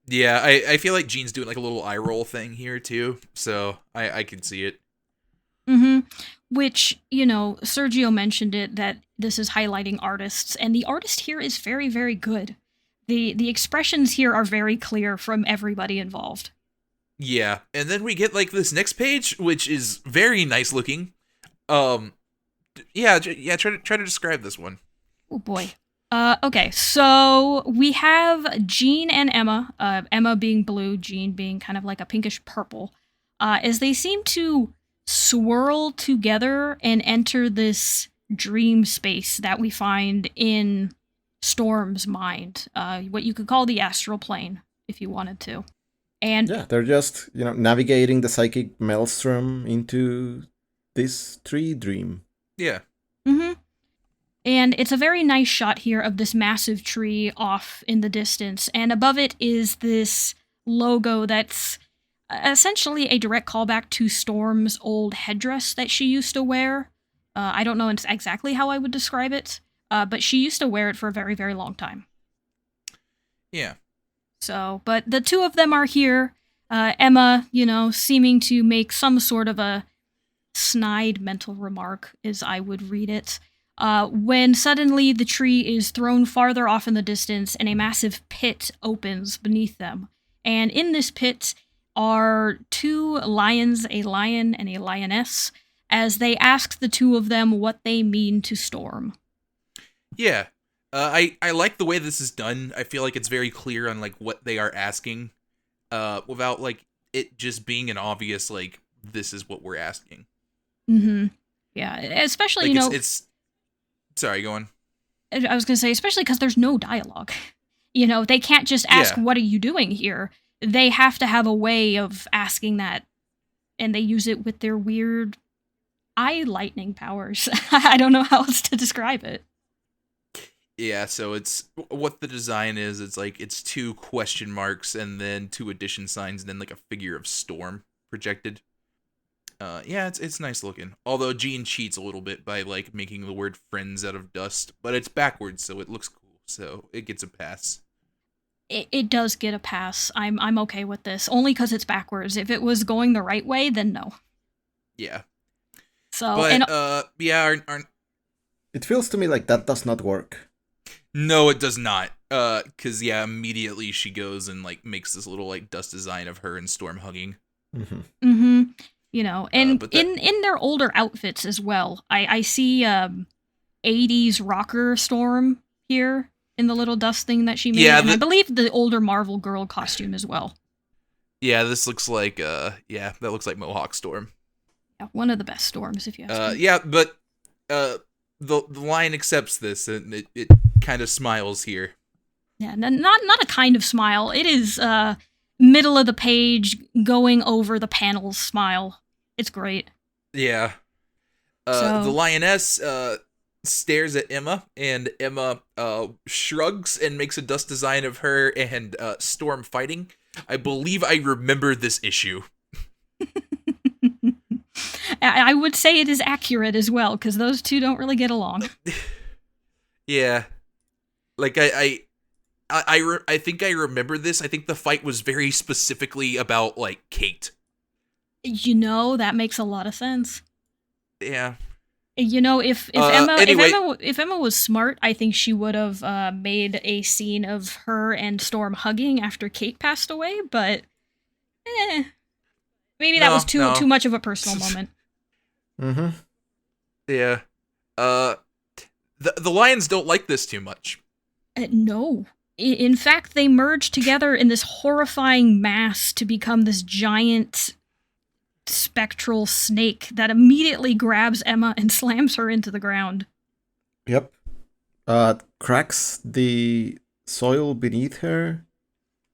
Speaker 1: Yeah, I feel like Jean's doing like a little eye roll thing here too, so I can see it.
Speaker 2: Mm-hmm. Which, Sergio mentioned it, that this is highlighting artists, and the artist here is very, very good. The expressions here are very clear from everybody involved.
Speaker 1: Yeah, and then we get like this next page, which is very nice looking. Yeah, try to describe this one.
Speaker 2: Oh boy. Okay, so we have Jean and Emma, Emma being blue, Jean being kind of like a pinkish purple, as they seem to swirl together and enter this dream space that we find in Storm's mind, what you could call the astral plane, if you wanted to. And
Speaker 3: yeah, they're just, navigating the psychic maelstrom into this tree dream.
Speaker 1: Yeah.
Speaker 2: Mm-hmm. And it's a very nice shot here of this massive tree off in the distance, and above it is this logo that's essentially a direct callback to Storm's old headdress that she used to wear. I don't know exactly how I would describe it, but she used to wear it for a very, very long time.
Speaker 1: Yeah.
Speaker 2: So, but the two of them are here. Emma, seeming to make some sort of a snide mental remark, as I would read it, when suddenly the tree is thrown farther off in the distance and a massive pit opens beneath them. And in this pit are two lions, a lion and a lioness, as they ask the two of them what they mean to Storm.
Speaker 1: Yeah. I like the way this is done. I feel like it's very clear on like what they are asking, without like it just being an obvious like this is what we're asking.
Speaker 2: Mm-hmm. Yeah, especially
Speaker 1: like it's sorry, go on.
Speaker 2: I was gonna say, especially because there's no dialogue. They can't just ask, "What are you doing here?" They have to have a way of asking that, and they use it with their weird eye lightning powers. I don't know how else to describe it.
Speaker 1: Yeah, so it's what the design is. It's like it's two question marks and then two addition signs and then like a figure of Storm projected. Yeah, it's nice looking. Although Jean cheats a little bit by like making the word friends out of dust, but it's backwards, so it looks cool. So it gets a pass.
Speaker 2: It does get a pass. I'm okay with this, only because it's backwards. If it was going the right way, then no.
Speaker 1: Yeah.
Speaker 2: So,
Speaker 1: but yeah,
Speaker 3: It feels to me like that does not work.
Speaker 1: No, it does not. Cause yeah, immediately she goes and like makes this little like dust design of her and Storm hugging.
Speaker 3: Mm-hmm.
Speaker 2: Mm-hmm. And
Speaker 1: but
Speaker 2: in their older outfits as well. I see 80s rocker Storm here in the little dust thing that she made.
Speaker 1: Yeah,
Speaker 2: and I believe the older Marvel girl costume as well.
Speaker 1: Yeah, this looks like that looks like Mohawk Storm.
Speaker 2: Yeah, one of the best Storms, if you ask me.
Speaker 1: Yeah, but the lion accepts this and it kind of smiles here.
Speaker 2: Yeah, not a kind of smile. It is middle of the page, going over the panels smile. It's great.
Speaker 1: Yeah. The lioness stares at Emma, and Emma shrugs and makes a dust design of her and Storm fighting. I believe I remember this issue.
Speaker 2: I would say it is accurate as well, because those two don't really get along.
Speaker 1: Yeah. Like, I think I remember this. I think the fight was very specifically about, like, Kate.
Speaker 2: That makes a lot of sense.
Speaker 1: Yeah.
Speaker 2: If
Speaker 1: anyway.
Speaker 2: if Emma was smart, I think she would have made a scene of her and Storm hugging after Kate passed away, but maybe that was too much of a personal moment.
Speaker 3: Mm-hmm.
Speaker 1: Yeah. The lions don't like this too much.
Speaker 2: No. In fact, they merge together in this horrifying mass to become this giant spectral snake that immediately grabs Emma and slams her into the ground.
Speaker 3: Yep. Cracks the soil beneath her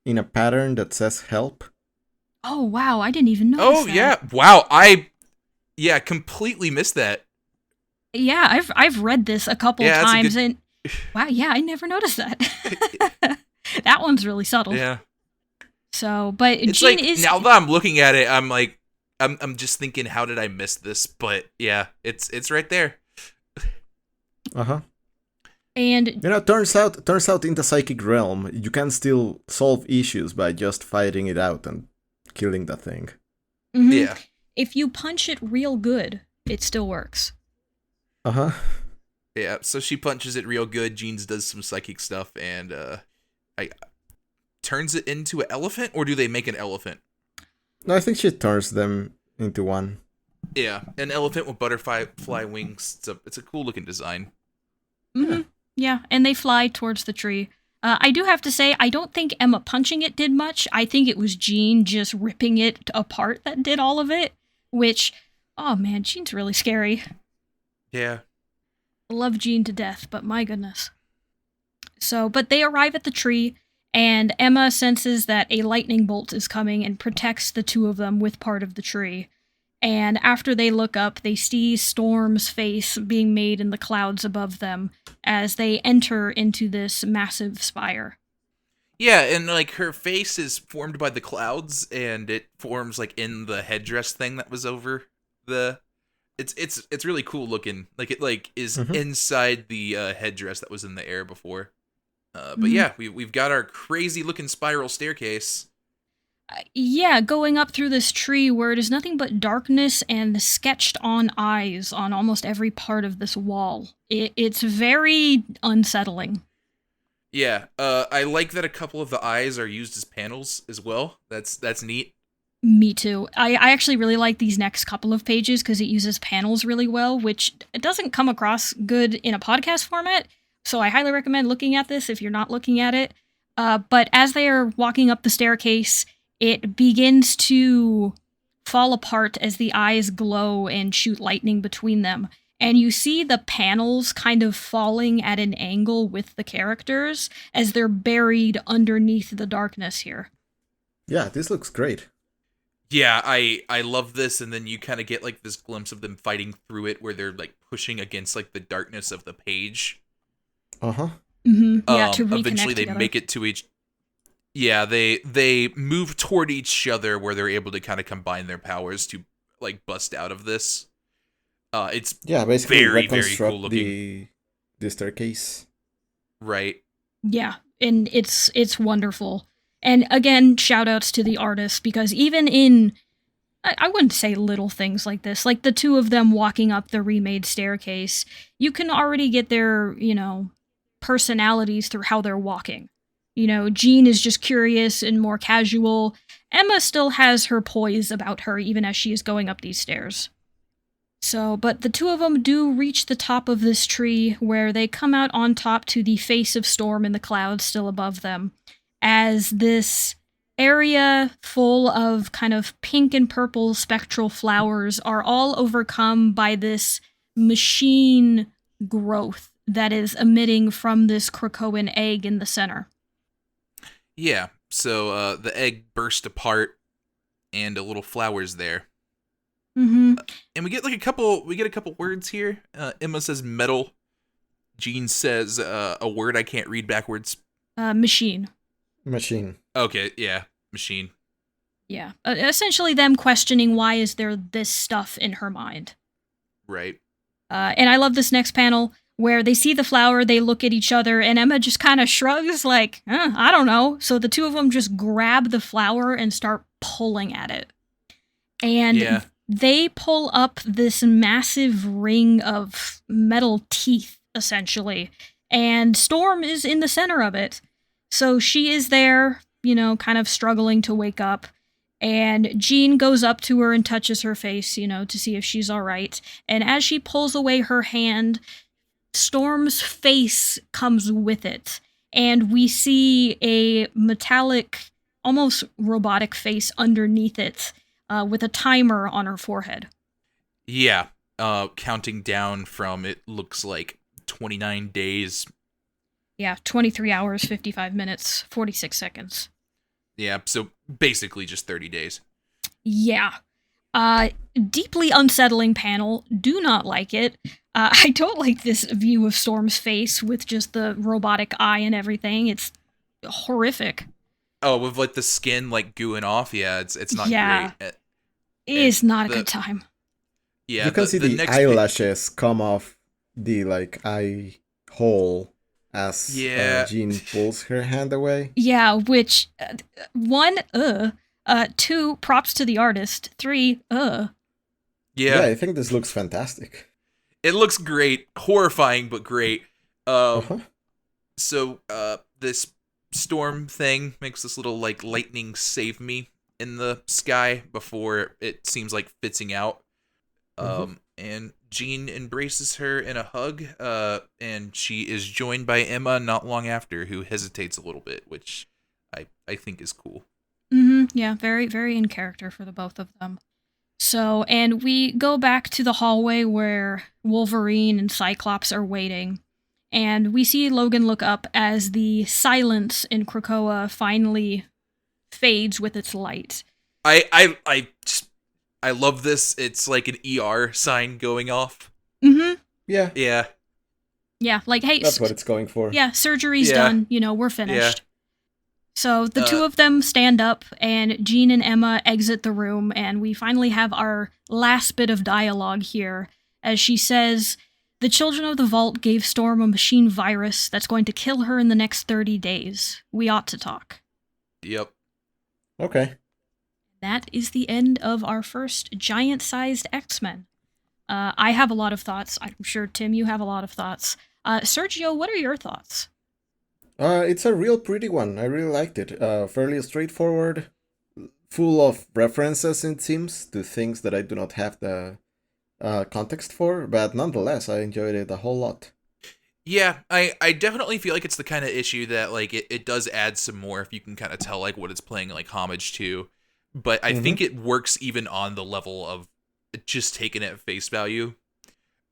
Speaker 3: in a pattern that says help.
Speaker 2: Oh, wow, I didn't even notice
Speaker 1: Oh,
Speaker 2: that.
Speaker 1: yeah. Wow, I completely missed that.
Speaker 2: Yeah, I've read this a couple
Speaker 1: Yeah, that's a
Speaker 2: times,
Speaker 1: good-
Speaker 2: and wow, yeah, I never noticed that. That one's really subtle.
Speaker 1: Yeah.
Speaker 2: So, but
Speaker 1: It's
Speaker 2: Jean
Speaker 1: like,
Speaker 2: is
Speaker 1: now that I'm looking at it, I'm like, I'm just thinking, how did I miss this? But yeah, it's right there.
Speaker 3: Uh-huh.
Speaker 2: and
Speaker 3: You know, turns out in the psychic realm, you can still solve issues by just fighting it out and killing the thing.
Speaker 2: mhm,
Speaker 1: Yeah.
Speaker 2: if you punch it real good, it still works.
Speaker 3: Uh-huh.
Speaker 1: Yeah, so she punches it real good. Jeans does some psychic stuff, and I turns it into an elephant, or do they make an elephant?
Speaker 3: No, I think she turns them into one.
Speaker 1: Yeah, an elephant with butterfly wings. It's a cool looking design.
Speaker 2: Mm-hmm. Yeah, and they fly towards the tree. I do have to say, I don't think Emma punching it did much. I think it was Jean just ripping it apart that did all of it, which, oh man, Jean's really scary.
Speaker 1: Yeah.
Speaker 2: I love Jean to death, but my goodness. So, but they arrive at the tree, and Emma senses that a lightning bolt is coming and protects the two of them with part of the tree. And after they look up, they see Storm's face being made in the clouds above them as they enter into this massive spire.
Speaker 1: Yeah, and like her face is formed by the clouds, and it forms like in the headdress thing that was over the. It's really cool looking. Like it like is inside the headdress that was in the air before. But yeah, we've got our crazy looking spiral staircase.
Speaker 2: Yeah, going up through this tree where it is nothing but darkness and sketched on eyes on almost every part of this wall. It's very unsettling.
Speaker 1: Yeah, I like that a couple of the eyes are used as panels as well. That's neat.
Speaker 2: Me too. I actually really like these next couple of pages because it uses panels really well, which it doesn't come across good in a podcast format. So I highly recommend looking at this if you're not looking at it. But as they are walking up the staircase, it begins to fall apart as the eyes glow and shoot lightning between them. And you see the panels kind of falling at an angle with the characters as they're buried underneath the darkness here.
Speaker 3: Yeah, this looks great.
Speaker 1: Yeah, I love this, and then you kind of get like this glimpse of them fighting through it, where they're like pushing against like the darkness of the page.
Speaker 3: Uh-huh.
Speaker 2: Mm-hmm. Yeah, to reconnect
Speaker 1: Eventually they
Speaker 2: together.
Speaker 1: make it to each. Yeah, they move toward each other, where they're able to kind of combine their powers to like bust out of this. It's
Speaker 3: basically
Speaker 1: very
Speaker 3: reconstruct
Speaker 1: cool looking.
Speaker 3: the staircase.
Speaker 1: Right.
Speaker 2: Yeah, and it's wonderful. And again, shout outs to the artists, because even in, I wouldn't say little things like this, like the two of them walking up the remade staircase, you can already get their, personalities through how they're walking. Jean is just curious and more casual. Emma still has her poise about her, even as she is going up these stairs. So, but the two of them do reach the top of this tree, where they come out on top to the face of Storm in the clouds still above them, as this area full of kind of pink and purple spectral flowers are all overcome by this machine growth that is emitting from this Krakoan egg in the center.
Speaker 1: Yeah. So the egg burst apart, and a little flowers there.
Speaker 2: Mm-hmm.
Speaker 1: And we get a couple words here. Emma says metal. Jean says a word I can't read backwards.
Speaker 2: Machine.
Speaker 3: Machine.
Speaker 1: Okay, yeah, machine.
Speaker 2: Yeah. Essentially them questioning why is there this stuff in her mind.
Speaker 1: Right.
Speaker 2: And I love this next panel where they see the flower, they look at each other, and Emma just kind of shrugs like, I don't know. So the two of them just grab the flower and start pulling at it. And they pull up this massive ring of metal teeth, essentially. And Storm is in the center of it. So she is there, kind of struggling to wake up. And Jean goes up to her and touches her face, to see if she's all right. And as she pulls away her hand, Storm's face comes with it. And we see a metallic, almost robotic face underneath it, with a timer on her forehead.
Speaker 1: Yeah, counting down from, it looks like 29 days.
Speaker 2: Yeah, 23 hours, 55 minutes, 46 seconds.
Speaker 1: Yeah, so basically just 30 days.
Speaker 2: Yeah. Deeply unsettling panel. Do not like it. I don't like this view of Storm's face with just the robotic eye and everything. It's horrific.
Speaker 1: Oh, with like the skin like gooing off. Yeah, it's not
Speaker 2: Yeah.
Speaker 1: great.
Speaker 2: It is not a
Speaker 1: the-
Speaker 2: good time.
Speaker 1: Yeah,
Speaker 3: You can see
Speaker 1: the
Speaker 3: the
Speaker 1: next
Speaker 3: eyelashes come off the like eye hole as
Speaker 1: Yeah.
Speaker 3: Jean pulls her hand away.
Speaker 2: Yeah, which, one, two, props to the artist. Three,
Speaker 1: Yeah,
Speaker 3: I think this looks fantastic.
Speaker 1: it looks great, horrifying but great.
Speaker 3: Uh-huh.
Speaker 1: So this storm thing makes this little like lightning save me in the sky before it seems like fizzing out. And Jean embraces her in a hug, and she is joined by Emma not long after, who hesitates a little bit, which I think is cool.
Speaker 2: Yeah, very, very in character for the both of them. So, and we go back to the hallway where Wolverine and Cyclops are waiting, and we see Logan look up as the silence in Krakoa finally fades with its light.
Speaker 1: I love this. It's like an ER sign going off.
Speaker 3: Yeah,
Speaker 1: Yeah,
Speaker 2: like, hey,
Speaker 3: that's what it's going for.
Speaker 2: yeah, surgery's
Speaker 1: Yeah.
Speaker 2: done, we're finished. So the two of them stand up, and Jean and Emma exit the room, and we finally have our last bit of dialogue here, as she says, "The children of the Vault gave Storm a machine virus that's going to kill her in the next 30 days. We ought to talk."
Speaker 1: Yep.
Speaker 3: Okay.
Speaker 2: That is the end of our first giant-sized X-Men. I have a lot of thoughts. I'm sure, Tim, you have a lot of thoughts. Sergio, what are your thoughts?
Speaker 3: It's a real pretty one. I really liked it. Fairly straightforward, full of references, it seems, to things that I do not have the context for, but nonetheless, I enjoyed it a whole lot.
Speaker 1: Yeah, I definitely feel like it's the kind of issue that like it does add some more if you can kind of tell like what it's playing like homage to. But I think it works even on the level of just taking it at face value.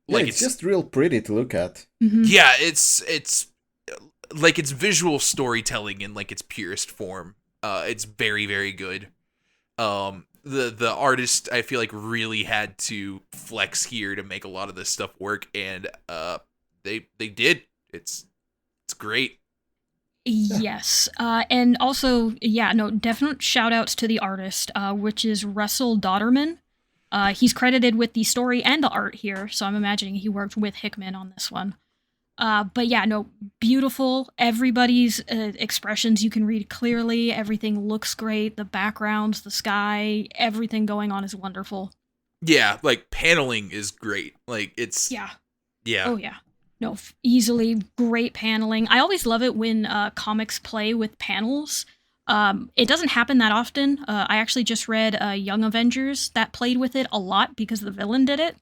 Speaker 3: Yeah,
Speaker 1: Like
Speaker 3: it's just real pretty to look at.
Speaker 1: Yeah, it's like it's visual storytelling in like its purest form. It's very, very good. The artist I feel like really had to flex here to make a lot of this stuff work, and they did. It's great.
Speaker 2: Yes. And also, definite shout outs to the artist, which is Russell Dodderman. He's credited with the story and the art here, so I'm imagining he worked with Hickman on this one. But yeah, no, beautiful. Everybody's expressions you can read clearly. Everything looks great. The backgrounds, the sky, everything going on is wonderful.
Speaker 1: Yeah, like paneling is great. Like it's
Speaker 2: Yeah.
Speaker 1: Yeah.
Speaker 2: Oh yeah. No, easily great paneling. I always love it when comics play with panels. It doesn't happen that often. I actually just read Young Avengers that played with it a lot because the villain did it.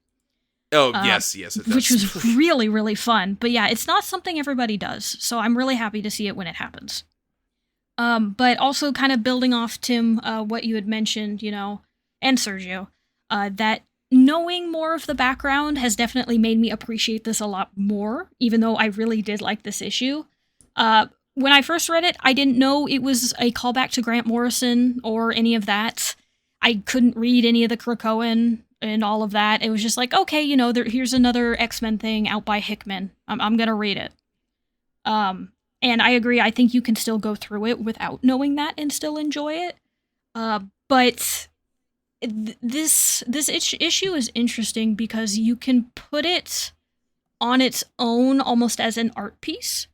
Speaker 1: Oh, yes, it does.
Speaker 2: Which was really, really fun. But yeah, it's not something everybody does, so I'm really happy to see it when it happens. But also kind of building off, Tim, what you had mentioned, and Sergio, that knowing more of the background has definitely made me appreciate this a lot more, even though I really did like this issue. When I first read it, I didn't know it was a callback to Grant Morrison or any of that. I couldn't read any of the Krakoan and all of that. It was just like, okay, here's another X-Men thing out by Hickman. I'm gonna read it. And I agree. I think you can still go through it without knowing that and still enjoy it. But this issue is interesting because you can put it on its own almost as an art piece.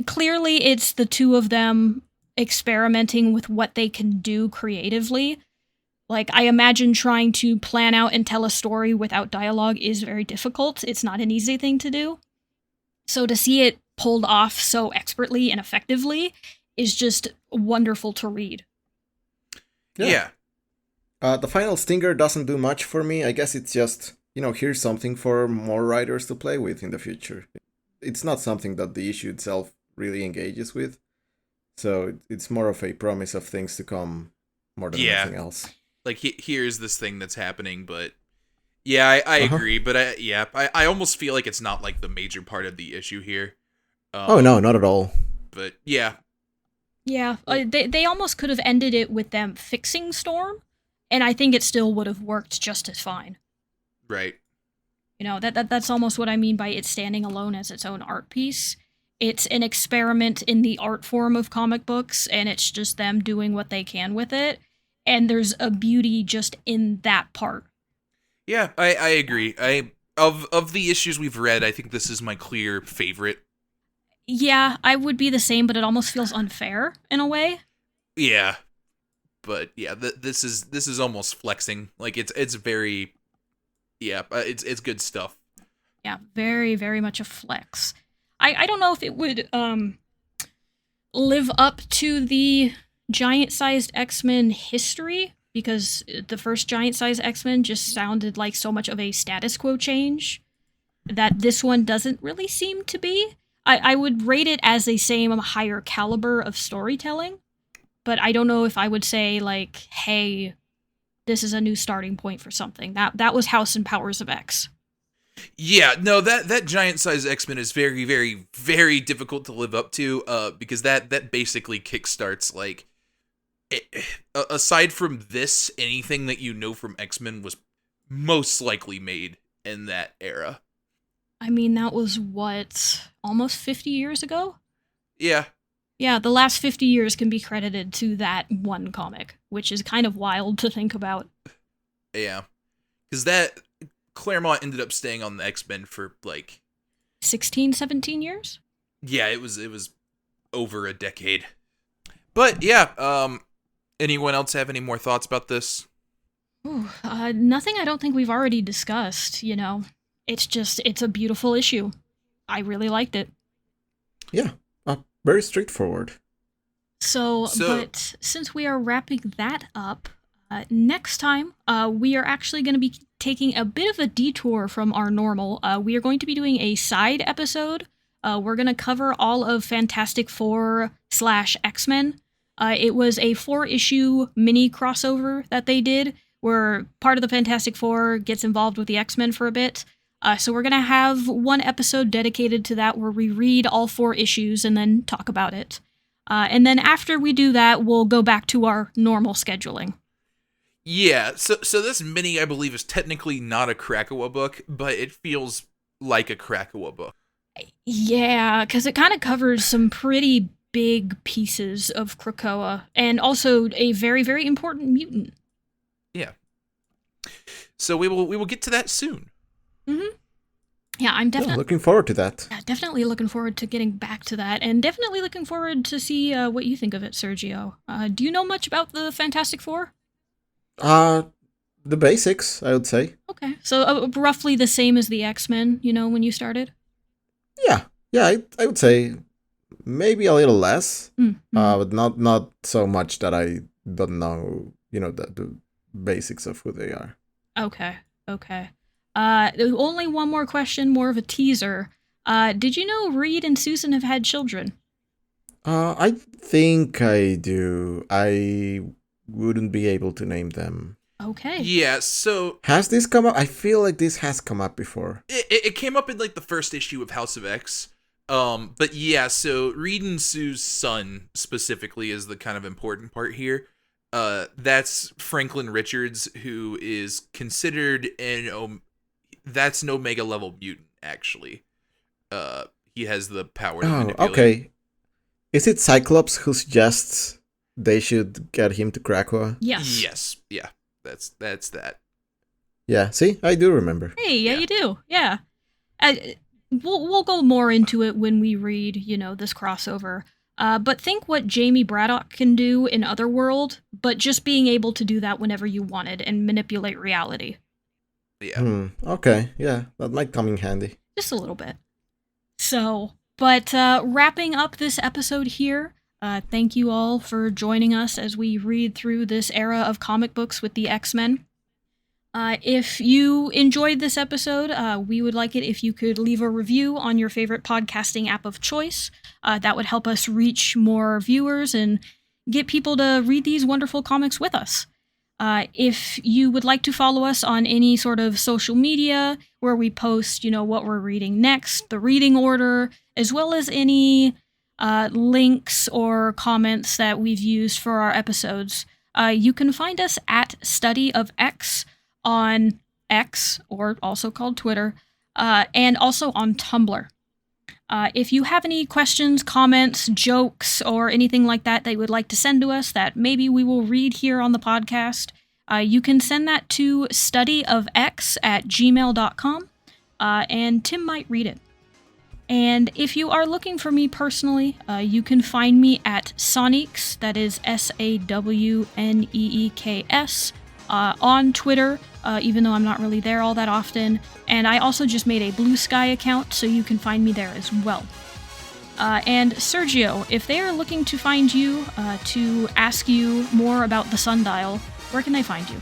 Speaker 2: Clearly it's the two of them experimenting with what they can do creatively. Like, I imagine trying to plan out and tell a story without dialogue is very difficult. It's not an easy thing to do. So to see it pulled off so expertly and effectively is just wonderful to read.
Speaker 1: Yeah.
Speaker 3: The final stinger doesn't do much for me. I guess it's just, here's something for more writers to play with in the future. It's not something that the issue itself really engages with. So it's more of a promise of things to come more than anything else.
Speaker 1: Like, here's this thing that's happening, but yeah, I
Speaker 3: Uh-huh.
Speaker 1: agree. But I almost feel like it's not like the major part of the issue here.
Speaker 3: Oh
Speaker 1: Um,
Speaker 3: no, not at all.
Speaker 1: but yeah,
Speaker 2: Yeah, they almost could have ended it with them fixing Storm, and I think it still would have worked just as fine.
Speaker 1: right.
Speaker 2: You know, that's almost what I mean by it standing alone as its own art piece. It's an experiment in the art form of comic books, and it's just them doing what they can with it. And there's a beauty just in that part.
Speaker 1: Yeah, I agree. Of the issues we've read, I think this is my clear favorite.
Speaker 2: Yeah, I would be the same, but it almost feels unfair in a way.
Speaker 1: Yeah, but yeah, this is almost flexing. Like it's very it's good stuff.
Speaker 2: Yeah, very, very much a flex. I don't know if it would live up to the giant-sized X-Men history, because the first giant-sized X-Men just sounded like so much of a status quo change that this one doesn't really seem to be. I would rate it as a same higher caliber of storytelling, but I don't know if I would say, like, hey, this is a new starting point for something. That was House and Powers of X.
Speaker 1: Yeah, no, that giant size X-Men is very, very, very difficult to live up to, because that basically kickstarts like, aside from this, anything that you know from X-Men was most likely made in that era.
Speaker 2: I mean, that was what, almost 50 years ago?
Speaker 1: Yeah,
Speaker 2: Yeah, the last 50 years can be credited to that one comic, which is kind of wild to think about.
Speaker 1: yeah, because that Claremont ended up staying on the X-Men for like
Speaker 2: 16, 17 years?
Speaker 1: yeah, it was over a decade. But yeah, anyone else have any more thoughts about this?
Speaker 2: Ooh, nothing I don't think we've already discussed, you know. It's a beautiful issue. I really liked it.
Speaker 3: Yeah, very straightforward.
Speaker 2: So, but since we are wrapping that up, next time we are actually going to be taking a bit of a detour from our normal. We are going to be doing a side episode. We're going to cover all of Fantastic Four / X-Men. It was a 4-issue mini crossover that they did, where part of the Fantastic Four gets involved with the X-Men for a bit. So we're going to have one episode dedicated to that, where we read all 4 issues and then talk about it. And then after we do that, we'll go back to our normal scheduling.
Speaker 1: Yeah, so this mini, I believe, is technically not a Krakoa book, but it feels like a Krakoa book.
Speaker 2: Yeah, because it kind of covers some pretty big pieces of Krakoa, and also a very, very important mutant.
Speaker 1: Yeah. So we will get to that soon.
Speaker 2: Mm-hmm. Yeah, I'm definitely
Speaker 3: looking forward to that.
Speaker 2: Yeah, definitely looking forward to getting back to that, and definitely looking forward to see what you think of it, Sergio. Do you know much about the Fantastic Four?
Speaker 3: The basics, I would say.
Speaker 2: Okay, so roughly the same as the X-Men, you know, when you started?
Speaker 3: Yeah, I would say maybe a little less,
Speaker 2: Mm-hmm.
Speaker 3: but not so much that I don't know, the basics of who they are.
Speaker 2: Okay. Only one more question, more of a teaser. Did you know Reed and Susan have had children?
Speaker 3: I think I do. I wouldn't be able to name them.
Speaker 2: Okay.
Speaker 1: Yeah, so
Speaker 3: Has this come up? I feel like this has come up before.
Speaker 1: it came up in like the first issue of House of X. But yeah, so Reed and Sue's son specifically is the kind of important part here. That's Franklin Richards, who is considered that's an Omega level mutant, actually. He has the power to manipulate.
Speaker 3: Okay. Is it Cyclops who suggests they should get him to Krakoa?
Speaker 2: Yes.
Speaker 1: Yes. Yeah. That's that.
Speaker 3: Yeah, see? I do remember.
Speaker 2: Hey, yeah,
Speaker 1: Yeah.
Speaker 2: you do. Yeah. We'll go more into it when we read, this crossover. But think what Jamie Braddock can do in Otherworld, but just being able to do that whenever you wanted and manipulate reality.
Speaker 1: Yeah.
Speaker 3: Okay, yeah, that might come in handy.
Speaker 2: Just a little bit. So, but wrapping up this episode here, thank you all for joining us as we read through this era of comic books with the X-Men. If you enjoyed this episode, we would like it if you could leave a review on your favorite podcasting app of choice. That would help us reach more viewers and get people to read these wonderful comics with us. If you would like to follow us on any sort of social media where we post, what we're reading next, the reading order, as well as any links or comments that we've used for our episodes, you can find us at Study of X on X, or also called Twitter, and also on Tumblr. If you have any questions, comments, jokes, or anything like that you would like to send to us that maybe we will read here on the podcast, you can send that to studyofx@gmail.com, and Tim might read it. And if you are looking for me personally, you can find me at Sawneeks, that is SAWNEEKS, on Twitter, even though I'm not really there all that often. And I also just made a Blue Sky account, so you can find me there as well. And Sergio, if they are looking to find you to ask you more about the sundial, where can they find you?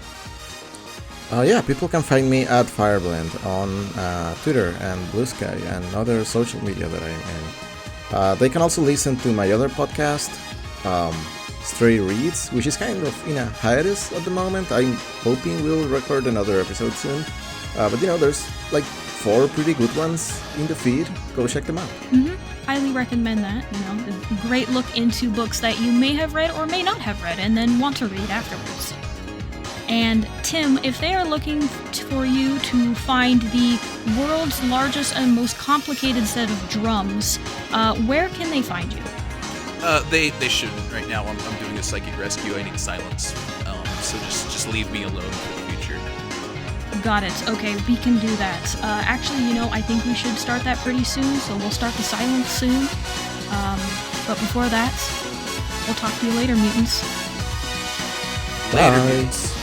Speaker 3: People can find me at Fireblend on Twitter and Blue Sky and other social media that I'm in. They can also listen to my other podcast, Stray Reads, which is kind of in a hiatus at the moment. I'm hoping we'll record another episode soon. But there's like 4 pretty good ones in the feed. Go check them out.
Speaker 2: Mm-hmm. Highly recommend that. A great look into books that you may have read or may not have read and then want to read afterwards. And Tim, if they are looking for you to find the world's largest and most complicated set of drums, where can they find you?
Speaker 1: They shouldn't right now. I'm doing a psychic rescue. I need silence. So just leave me alone for the future.
Speaker 2: Got it. Okay, we can do that. Actually, I think we should start that pretty soon, so we'll start the silence soon. But before that, we'll talk to you later, mutants.
Speaker 1: Later,
Speaker 3: Bye.
Speaker 1: mutants.